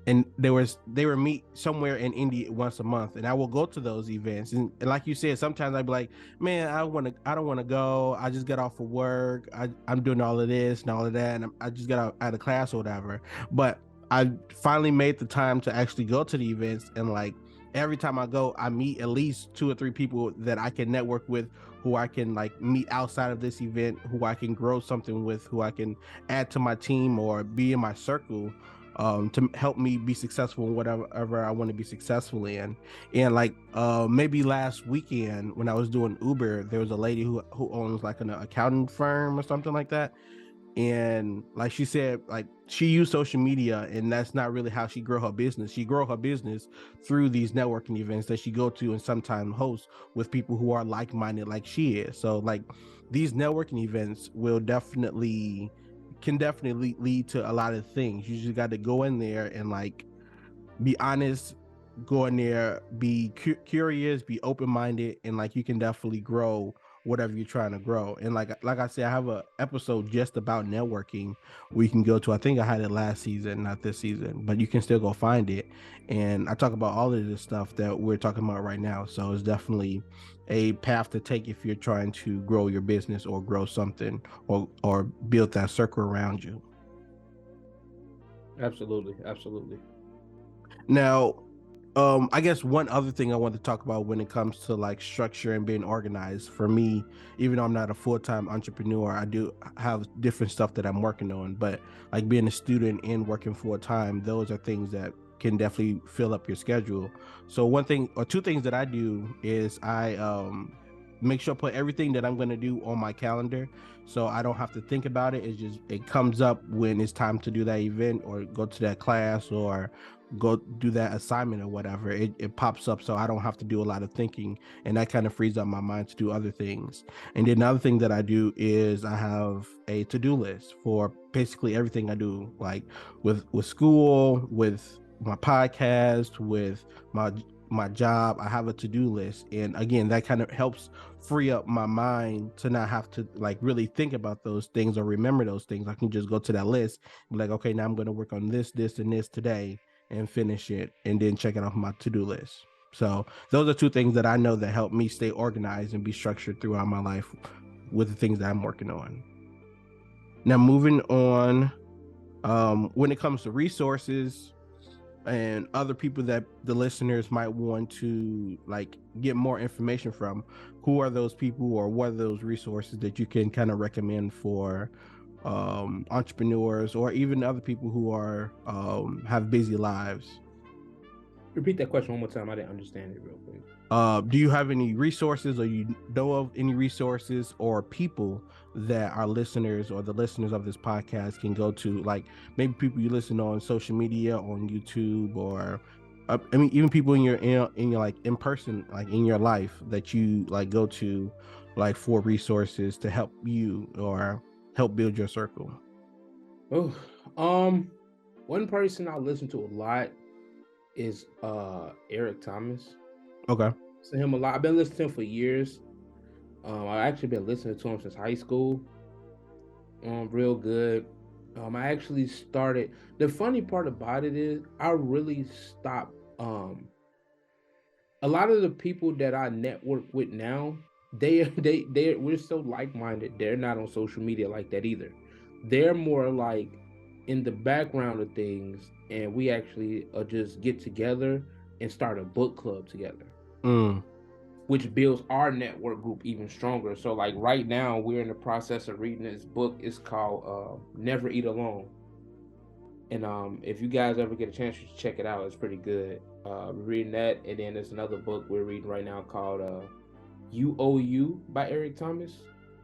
and they were meet somewhere in Indy once a month, and I will go to those events. And like you said, sometimes I'd be like, man, I don't want to go. I just got off of work. I'm doing all of this and all of that, and I just got out of class or whatever. But I finally made the time to actually go to the events, and like every time I go, I meet at least 2 or 3 people that I can network with, who I can like meet outside of this event, who I can grow something with, who I can add to my team or be in my circle, to help me be successful in whatever I want to be successful in. And like maybe last weekend when I was doing Uber, there was a lady who owns like an accounting firm or something like that, and like she said, like she used social media, and that's not really how she grew her business. She grew her business through these networking events that she go to and sometimes host with people who are like-minded like she is. So like these networking events can definitely lead to a lot of things. You just got to go in there and like be honest, go in there, be curious, be open-minded, and like you can definitely grow whatever you're trying to grow. And like I said, I have a episode just about networking we can go to. I think I had it last season, not this season, but you can still go find it. And I talk about all of this stuff that we're talking about right now. So it's definitely a path to take if you're trying to grow your business or grow something or build that circle around you. absolutely. Now, I guess one other thing I want to talk about when it comes to like structure and being organized for me, even though I'm not a full-time entrepreneur, I do have different stuff that I'm working on. But like being a student and working full-time, those are things that can definitely fill up your schedule. So one thing or 2 things that I do is I make sure I put everything that I'm going to do on my calendar, so I don't have to think about it. It's just it comes up when it's time to do that event or go to that class or go do that assignment or whatever. It pops up, so I don't have to do a lot of thinking, and that kind of frees up my mind to do other things. And then another thing that I do is I have a to-do list for basically everything I do, like with school, with my podcast, with my my job, I have a to-do list. And again, that kind of helps free up my mind to not have to like really think about those things or remember those things. I can just go to that list and be like, okay, now I'm going to work on this, this, and this today and finish it and then check it off my to-do list. So those are two things that I know that help me stay organized and be structured throughout my life with the things that I'm working on. Now, moving on, when it comes to resources and other people that the listeners might want to like get more information from, who are those people or what are those resources that you can kind of recommend for entrepreneurs or even other people who are have busy lives? Repeat that question one more time. I didn't understand it real quick. Do you have any resources or you know of any resources or people that our listeners or the listeners of this podcast can go to? Like maybe people you listen on social media, on YouTube, or I mean, even people in your like in person, like in your life that you like go to like for resources to help you or help build your circle. Oh, one person I listen to a lot is Eric Thomas. Okay. To him a lot. I've been listening to him for years. I've actually been listening to him since high school. Real good. I actually started. The funny part about it is I really stopped. A lot of the people that I network with now, we're so like minded. They're not on social media like that either. They're more like in the background of things, and we actually just get together and start a book club together. Which builds our network group even stronger. So like right now we're in the process of reading this book. It's called Never Eat Alone. And if you guys ever get a chance, you should check it out. It's pretty good. We're reading that, and then there's another book we're reading right now called You Owe You by Eric Thomas.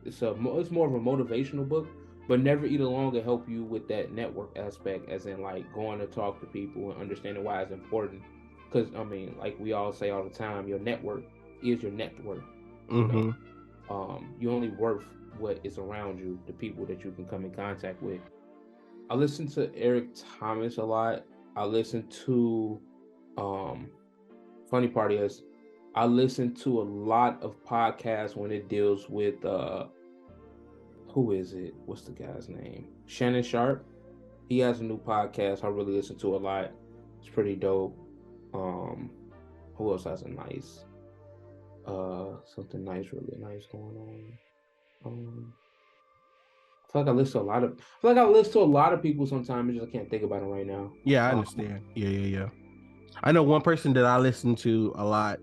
It's more of a motivational book, but Never Eat Alone will help you with that network aspect, as in like going to talk to people and understanding why it's important. Because I mean, like we all say all the time, your network is your net worth. You know, you only worth what is around you, the people that you can come in contact with. I listen to Eric Thomas a lot. I listen to funny part is I listen to a lot of podcasts when it deals with who is it? What's the guy's name? Shannon Sharp. He has a new podcast I really listen to a lot. It's pretty dope. Who else has a nice something nice, really nice going on? I feel like I listen to a lot of people sometimes. I just can't think about it right now. Yeah, I understand. Yeah. I know one person that I listen to a lot.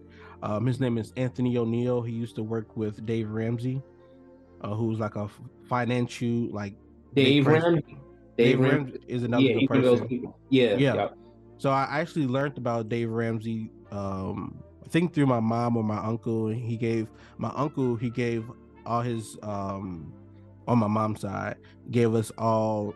His name is Anthony O'Neill. He used to work with Dave Ramsey, who's like a financial like big Dave person. Ramsey. Dave Ramsey is another Yeah, good he's one of those person. people. Yeah, Yeah. yeah. So I actually learned about Dave Ramsey. I think through my mom or my uncle. He gave all his on my mom's side gave us all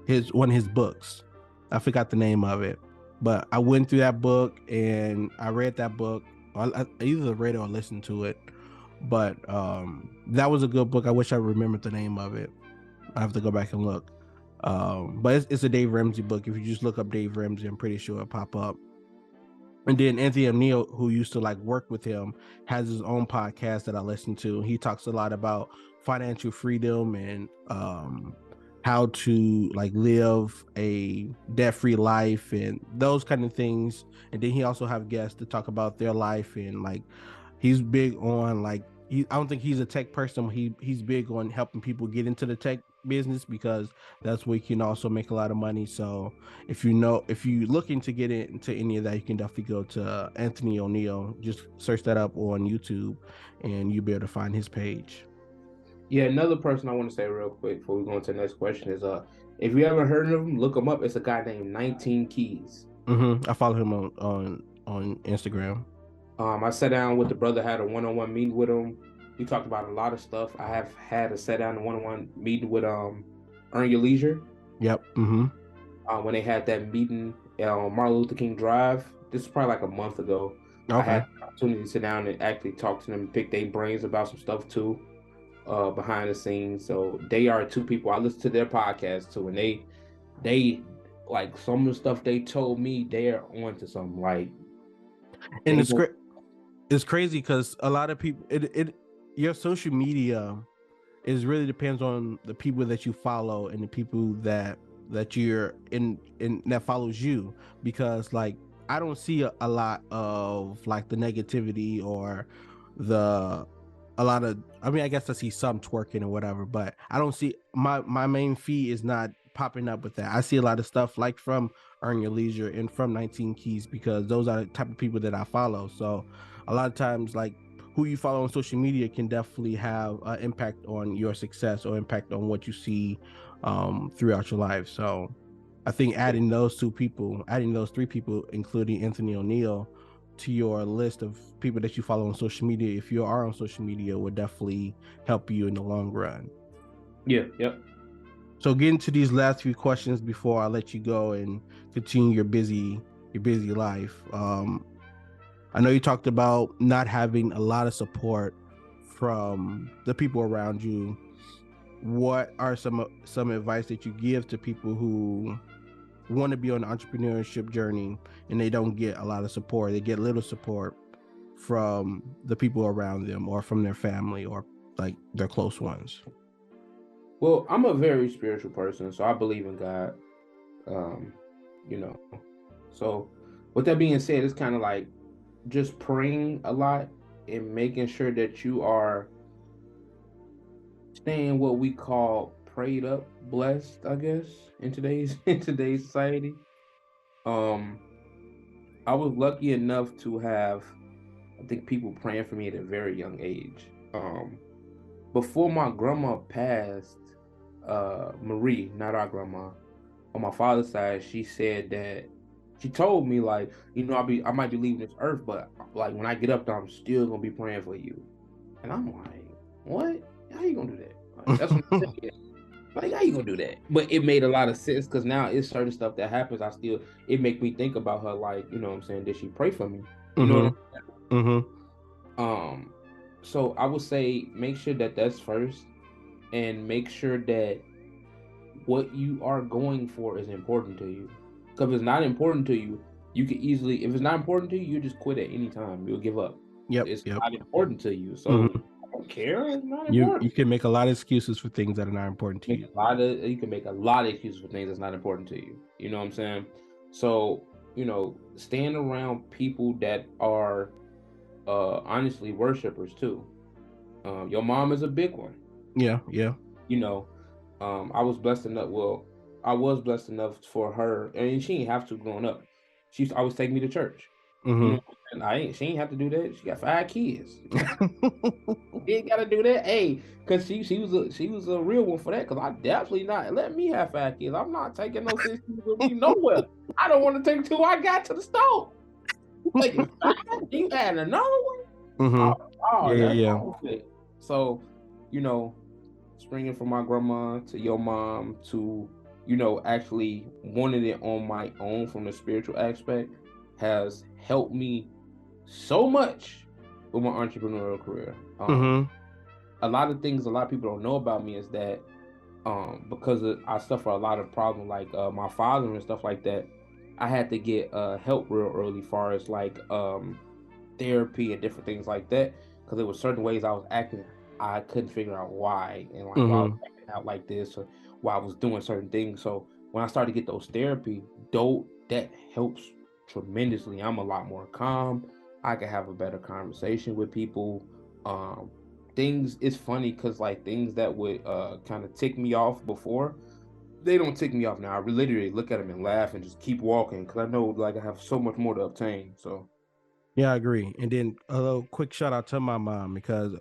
his one of his books. I forgot the name of it, but I went through that book and I read that book. I either read it or listened to it, but that was a good book. I wish I remembered the name of it. I have to go back and look. But it's a Dave Ramsey book. If you just look up Dave Ramsey, I'm pretty sure it'll pop up. And then Anthony O'Neill, who used to like work with him, has his own podcast that I listen to. He talks a lot about financial freedom and how to like live a debt-free life and those kind of things. And then he also have guests to talk about their life and like he's big on like I don't think he's a tech person. He's big on helping people get into the tech business because that's where you can also make a lot of money. So if you're looking to get into any of that, you can definitely go to Anthony O'Neill. Just search that up on YouTube and you'll be able to find his page. Yeah, another person I want to say real quick before we go into the next question is if you ever heard of him, look him up. It's a guy named 19 Keys. I follow him on Instagram. I sat down with the brother, had a one-on-one meeting with him. We talked about a lot of stuff. I have had a sit down and one-on-one meeting with Earn Your Leisure. Yep. When they had that meeting on Martin Luther King Drive, this is probably like a month ago. Okay. I had the opportunity to sit down and actually talk to them and pick their brains about some stuff too, behind the scenes. So they are two people I listen to their podcast too, and they like some of the stuff they told me, they're on to something. Like And it's crazy because a lot of people, your social media is really depends on the people that you follow and the people that you're in that follows you, because like I don't see a lot of like the negativity or the a lot of, I mean, I guess I see some twerking or whatever, but I don't see my main feed is not popping up with that. I see a lot of stuff like from Earn Your Leisure and from 19 Keys, because those are the type of people that I follow. So a lot of times, like, who you follow on social media can definitely have an impact on your success or impact on what you see throughout your life. So I think adding those three people, including Anthony O'Neill, to your list of people that you follow on social media, if you are on social media, would definitely help you in the long run. Yeah. Yep. So getting to these last few questions before I let you go and continue your busy life. I know you talked about not having a lot of support from the people around you. What are some advice that you give to people who want to be on the entrepreneurship journey and they don't get a lot of support? They get little support from the people around them or from their family or like their close ones. Well, I'm a very spiritual person, so I believe in God. You know, so with that being said, it's kind of like just praying a lot and making sure that you are staying what we call prayed up, blessed, I guess, in today's society. Um, I was lucky enough to have, I think, people praying for me at a very young age. Before my grandma passed, Marie, not our grandma, on my father's side, she said that she told me, like, I might be leaving this earth, but like when I get up there, I'm still gonna be praying for you. And I'm like, what? How you gonna do that? Like, that's what I'm saying. Like, how you gonna do that? But it made a lot of sense because now it's certain stuff that happens. It make me think about her, like, you know what I'm saying? Did she pray for me? You know what I'm saying? So I would say make sure that that's first, and make sure that what you are going for is important to you. Because if it's not important to you, you can easily, if it's not important to you, you just quit at any time. You'll give up. It's not important to you. So I don't care. It's not important. You can make a lot of excuses for things that are not important to you. You can make a lot of excuses for things that's not important to you. You know what I'm saying? So, stand around people that are honestly worshipers too. Your mom is a big one. Yeah. I was blessed enough for her, and she didn't have to growing up. She used to always take me to church. And she ain't have to do that. She got 5 kids. She ain't gotta do that. Hey, cause she was a real one for that. Cause I definitely not let me have 5 kids. I'm not taking no 6 kids with me nowhere. I don't want to take 2. I got to the store. You taking 5? You add another one? Yeah. So, springing from my grandma to your mom to, actually wanting it on my own from the spiritual aspect has helped me so much with my entrepreneurial career. A lot of things a lot of people don't know about me is that because I suffer a lot of problems like my father and stuff like that, I had to get help real early, far as like therapy and different things like that, because there were certain ways I was acting. I couldn't figure out why, and like why I was acting out like this, or why I was doing certain things. So when I started to get those therapy, that helps tremendously. I'm a lot more calm. I can have a better conversation with people. It's funny because like things that would kind of tick me off before, they don't tick me off now. I literally look at them and laugh and just keep walking because I know like I have so much more to obtain. So yeah, I agree. And then a little quick shout out to my mom, because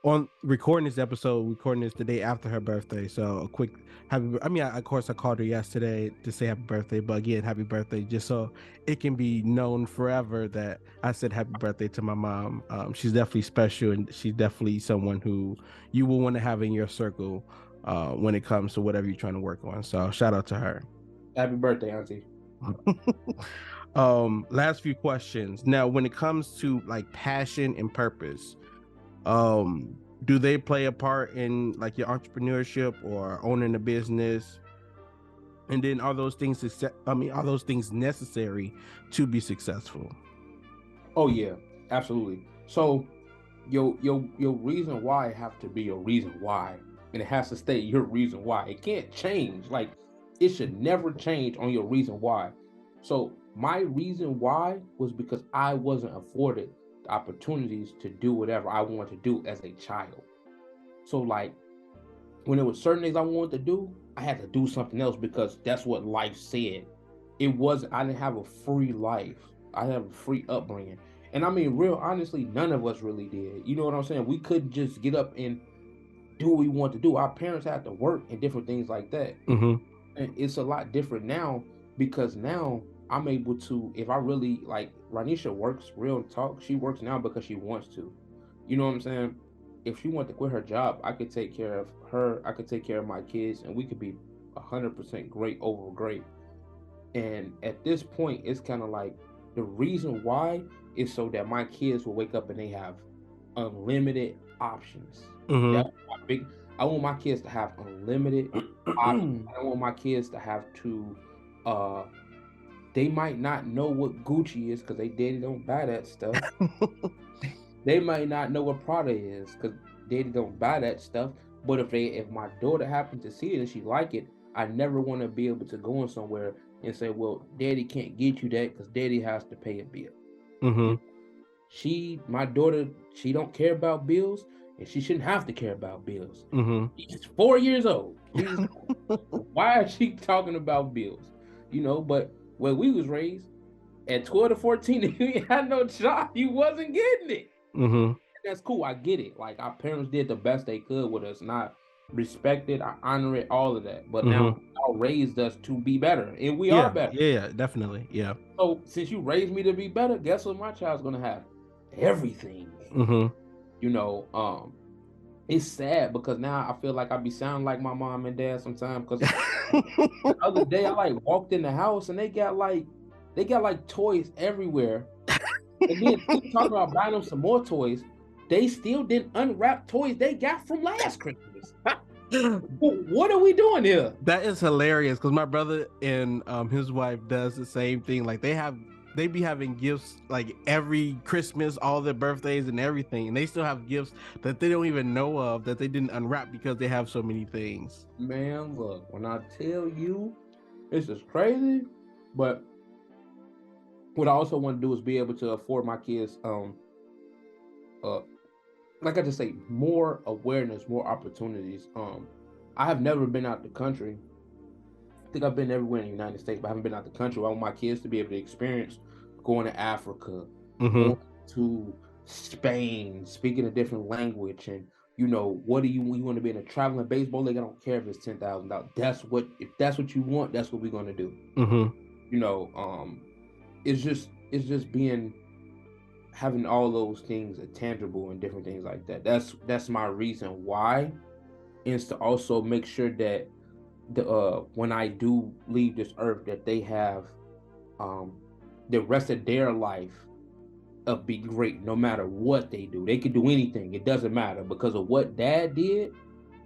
on recording this the day after her birthday. So a quick of course I called her yesterday to say happy birthday, but again, happy birthday, just so it can be known forever that I said happy birthday to my mom. She's definitely special, and she's definitely someone who you will want to have in your circle when it comes to whatever you're trying to work on. So shout out to her. Happy birthday, auntie. Last few questions. Now, when it comes to like passion and purpose, do they play a part in like your entrepreneurship or owning a business? And then are those things necessary to be successful? Oh yeah, absolutely. So your reason why have to be your reason why, and it has to stay your reason why. It can't change. Like it should never change on your reason why. So my reason why was because I wasn't afforded the opportunities to do whatever I wanted to do as a child. So like when there were certain things I wanted to do, I had to do something else because that's what life said. It wasn't, I didn't have a free life. I have a free upbringing. And I mean, real honestly, none of us really did. You know what I'm saying? We couldn't just get up and do what we want to do. Our parents had to work and different things like that. Mm-hmm. And it's a lot different now because now I'm able to, if I really like, Ranisha works real talk. She works now because she wants to. You know what I'm saying? If she wanted to quit her job, I could take care of her. I could take care of my kids, and we could be 100% great over great. And at this point, it's kind of like the reason why is so that my kids will wake up and they have unlimited options. Mm-hmm. That's my big. I want my kids to have unlimited options. I don't want my kids to have to. Uh, they might not know what Gucci is because they daddy don't buy that stuff. They might not know what Prada is because daddy don't buy that stuff. But if my daughter happens to see it and she like it, I never want to be able to go in somewhere and say, well, daddy can't get you that because daddy has to pay a bill. Mm-hmm. You my daughter, she don't care about bills, and she shouldn't have to care about bills. Mm-hmm. She's 4 years old. Jesus, why is she talking about bills? But when we was raised at 12 to 14, if you had no job, you wasn't getting it. Mm-hmm. That's cool. I get it. Like our parents did the best they could with us, and I respect it, I honor it, all of that. But now Mm-hmm. y'all raised us to be better, and we are Yeah, better. yeah, definitely. Yeah. So since you raised me to be better, guess what my child's gonna have? Everything. Mm-hmm. You know, it's sad because now I feel like I be sounding like my mom and dad sometimes. Because the other day I like walked in the house and they got like toys everywhere. And then we talking about buying them some more toys. They still didn't unwrap toys they got from last Christmas. What are we doing here? That is hilarious because my brother and his wife does the same thing. Like they be having gifts like every Christmas, all their birthdays and everything, and they still have gifts that they don't even know of that they didn't unwrap because they have so many things. Man, look, when I tell you, this is crazy. But what I also want to do is be able to afford my kids, uh, like I just say, more awareness, more opportunities. I have never been out the country. I think I've been everywhere in the United States, but I haven't been out the country. I want my kids to be able to experience going to Africa, Mm-hmm. going to Spain, speaking a different language, and what do you want to be in a traveling baseball league? I don't care if it's $10,000. If that's what you want, that's what we're gonna do. Mm-hmm. You know, it's just being having all those things tangible and different things like that. That's my reason why, is to also make sure that the when I do leave this earth, that they have um the rest of their life of be great no matter what they do. They could do anything. It doesn't matter because of what dad did.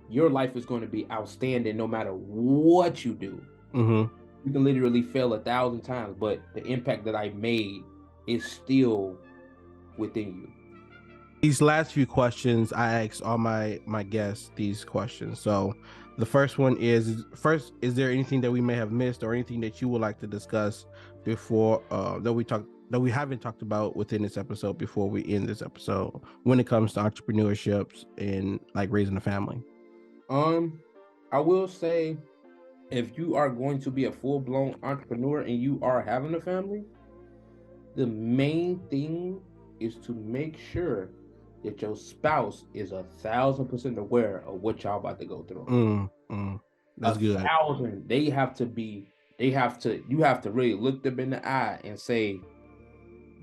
Your life is going to be outstanding no matter what you do. Mm-hmm. You can literally fail 1,000 times, but the impact that I made is still within you. These last few questions, I asked all my guests these questions. So the first one is is there anything that we may have missed or anything that you would like to discuss before that we haven't talked about within this episode before we end this episode when it comes to entrepreneurships and like raising a family? I will say, if you are going to be a full-blown entrepreneur and you are having a family, the main thing is to make sure that your spouse is 1,000% aware of what y'all about to go through. That's good. 1,000. You have to really look them in the eye and say,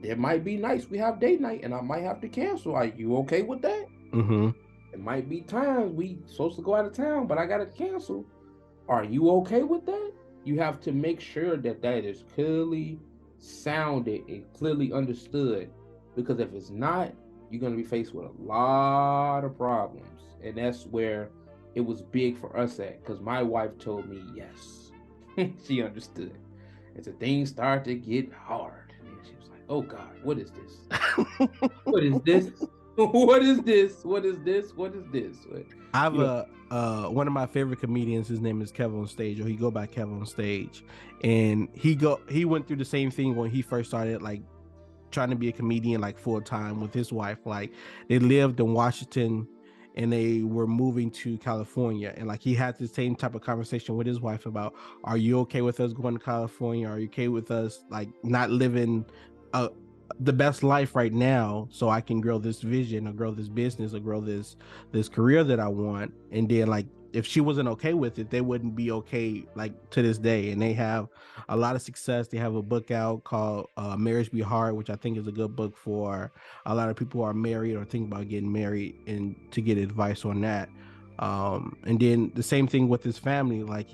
there might be nights we have date night and I might have to cancel. Are you okay with that? Mm-hmm. It might be times we supposed to go out of town, but I gotta cancel. Are you okay with that? You have to make sure that is clearly sounded and clearly understood, because if it's not, you're going to be faced with a lot of problems. And that's where it was big for us at, because my wife told me yes. She understood. And so things started to get hard. And she was like, oh God, what is this? What is this? What is this? What is this? What is this? I have You know, one of my favorite comedians. His name is Kevin on Stage, or he go by Kevin on Stage, and he went through the same thing when he first started, like trying to be a comedian like full time with his wife. Like they lived in Washington and they were moving to California, and like he had the same type of conversation with his wife about, are you okay with us going to California? Are you okay with us like not living the best life right now so I can grow this vision or grow this business or grow this career that I want? And then like if she wasn't okay with it, they wouldn't be okay like to this day. And they have a lot of success. They have a book out called Marriage Be Hard, which I think is a good book for a lot of people who are married or think about getting married, and to get advice on that. And then the same thing with his family. Like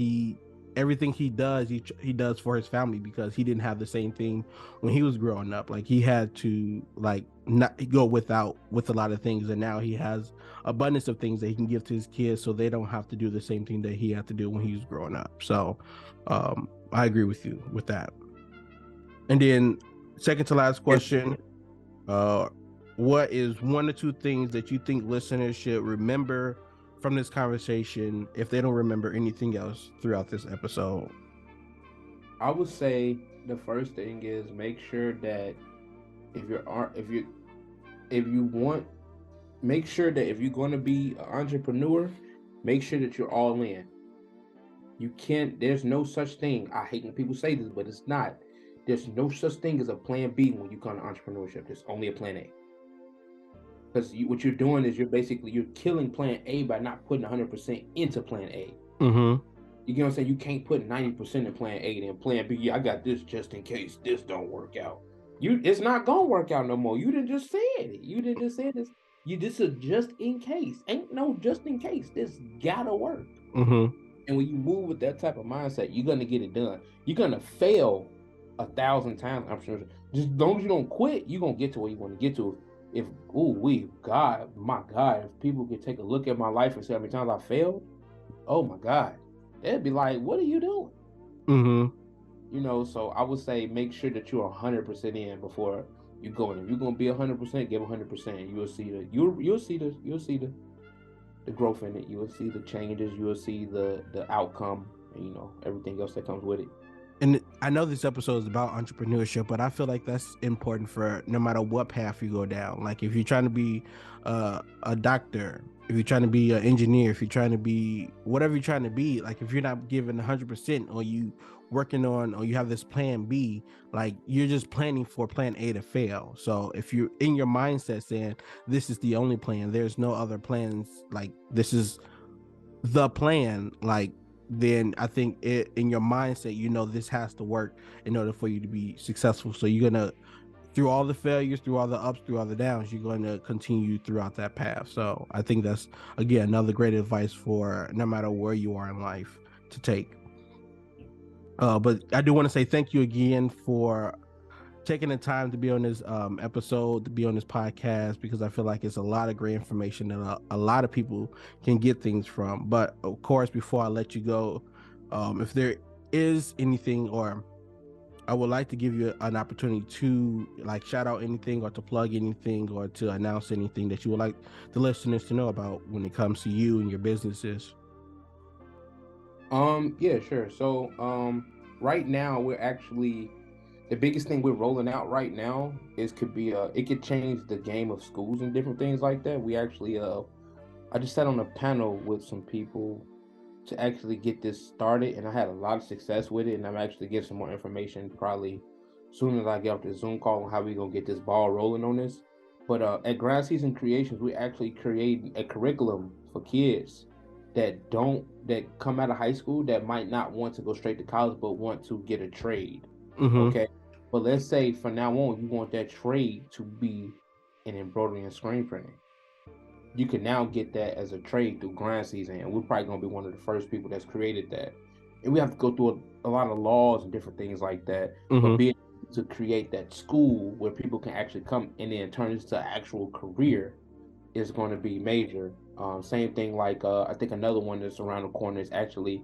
everything he does, he does for his family, because he didn't have the same thing when he was growing up. Like he had to like not go without with a lot of things, and now he has abundance of things that he can give to his kids, so they don't have to do the same thing that he had to do when he was growing up. So I agree with you with that. And then second to last question, what is one or two things that you think listeners should remember from this conversation if they don't remember anything else throughout this episode? I would say the first thing is make sure that if you want, make sure that if you're going to be an entrepreneur, make sure that you're all in. You can't. There's no such thing. I hate when people say this, but it's not. There's no such thing as a plan B when you come to entrepreneurship. There's only a plan A. Because what you're doing is you're killing plan A by not putting 100% into plan A. Mm-hmm. You get what I'm saying? You can't put 90% in plan A, then plan B. I got this just in case this don't work out. It's not gonna work out no more. You didn't just say it. You didn't just say this. This is just in case. Ain't no just in case. This gotta work. Mm-hmm. And when you move with that type of mindset, you're gonna get it done. You're gonna fail 1,000 times. I'm sure. Just as long as you don't quit, you're gonna get to where you want to get to. If my God, if people could take a look at my life and see how many times I failed, oh my God, they'd be like, "What are you doing?" Mm-hmm. So I would say make sure that you're 100% in before you go in. If you're gonna be 100%, give 100%. You'll see the growth in it. You will see the changes. You will see the outcome. And, everything else that comes with it. And I know this episode is about entrepreneurship, but I feel like that's important for no matter what path you go down. Like if you're trying to be a doctor, if you're trying to be an engineer, if you're trying to be whatever you're trying to be, like if you're not giving 100%, or you working on, or you have this plan B, like you're just planning for plan A to fail. So if you're in your mindset saying this is the only plan, there's no other plans, like this is the plan, like then I think in your mindset, this has to work in order for you to be successful. So you're gonna, through all the failures, through all the ups, through all the downs, you're going to continue throughout that path. So I think that's, again, another great advice for no matter where you are in life to take. But I do want to say thank you again for taking the time to be on this episode, to be on this podcast, because I feel like it's a lot of great information that a lot of people can get things from. But of course, before I let you go, if there is anything, or I would like to give you an opportunity to like shout out anything, or to plug anything, or to announce anything that you would like the listeners to know about when it comes to you and your businesses. Yeah, sure. So, right now the biggest thing we're rolling out right now it could change the game of schools and different things like that. We actually, I just sat on a panel with some people to actually get this started, and I had a lot of success with it. And I'm actually getting some more information probably soon as I get off the Zoom call on how we gonna get this ball rolling on this. But at Grand Season Creations, we actually create a curriculum for kids that come out of high school that might not want to go straight to college but want to get a trade. Mm-hmm. Okay. But let's say from now on you want that trade to be in embroidery and screen printing. You can now get that as a trade through Grind Season, and we're probably going to be one of the first people that's created that. And we have to go through a lot of laws and different things like that. Mm-hmm. But being able to create that school where people can actually come and then turn this to an actual career is going to be major. Same thing like I think another one that's around the corner is actually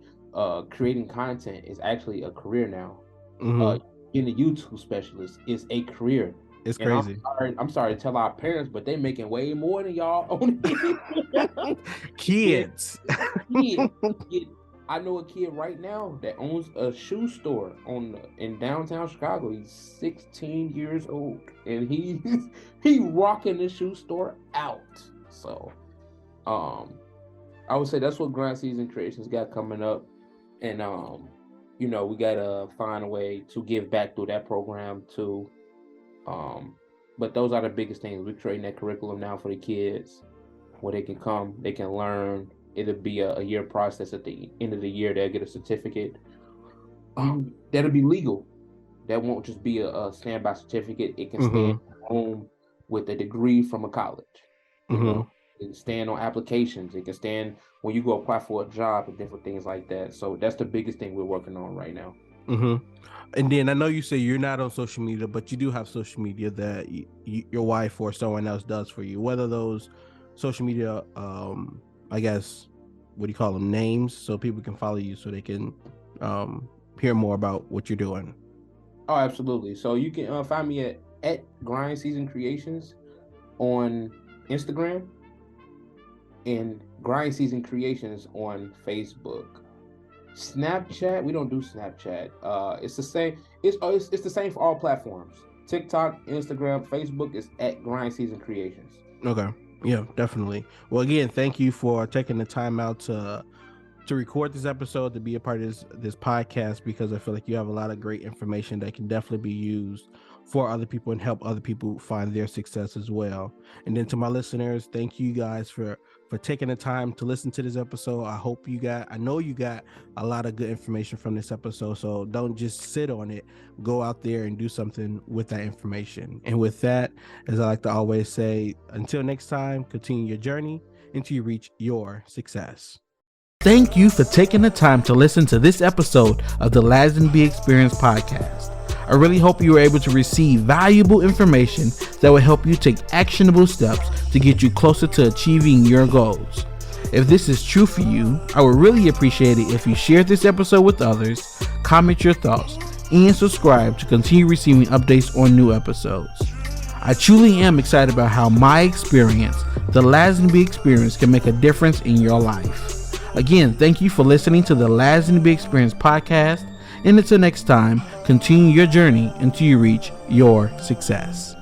creating content is actually a career now. Mm-hmm. Being a YouTube specialist is a career. It's And crazy. I'm sorry to tell our parents, but they making way more than y'all own Kids. Kid. I know a kid right now that owns a shoe store in downtown Chicago. He's 16 years old, and he rocking the shoe store out. So, I would say that's what Grind Season Creations got coming up, and we gotta find a way to give back through that program too. But those are the biggest things. We're creating that curriculum now for the kids, where they can come, they can learn. It'll be a year process. At the end of the year, they'll get a certificate. That'll be legal. That won't just be a standby certificate. It can stand home with a degree from a college. You know, it can stand on applications. It can stand when you go apply for a job and different things like that. So that's the biggest thing we're working on right now. And then I know you say you're not on social media, but you do have social media that your wife or someone else does for you. Whether those social media, I guess, what do you call them, names, so people can follow you, so they can hear more about what you're doing. Oh, absolutely. So you can find me at Grind Season Creations on Instagram and Grind Season Creations on Facebook. Snapchat, we don't do Snapchat. It's the same. It's the same for all platforms. TikTok, Instagram, Facebook is at Grind Season Creations. Okay. Yeah, definitely. Well, again, thank you for taking the time out to record this episode, to be a part of this podcast, because I feel like you have a lot of great information that can definitely be used for other people and help other people find their success as well. And then to my listeners, thank you guys for taking the time to listen to this episode. I know you got a lot of good information from this episode, so don't just sit on it. Go out there and do something with that information. And with that, as I like to always say, until next time, continue your journey until you reach your success. Thank you for taking the time to listen to this episode of the Lazenby Experience podcast. I really hope you were able to receive valuable information that will help you take actionable steps to get you closer to achieving your goals. If this is true for you, I would really appreciate it if you share this episode with others, comment your thoughts, and subscribe to continue receiving updates on new episodes. I truly am excited about how my experience, the Lazenby Experience, can make a difference in your life. Again, thank you for listening to the Lazenby Experience podcast. And until next time, continue your journey until you reach your success.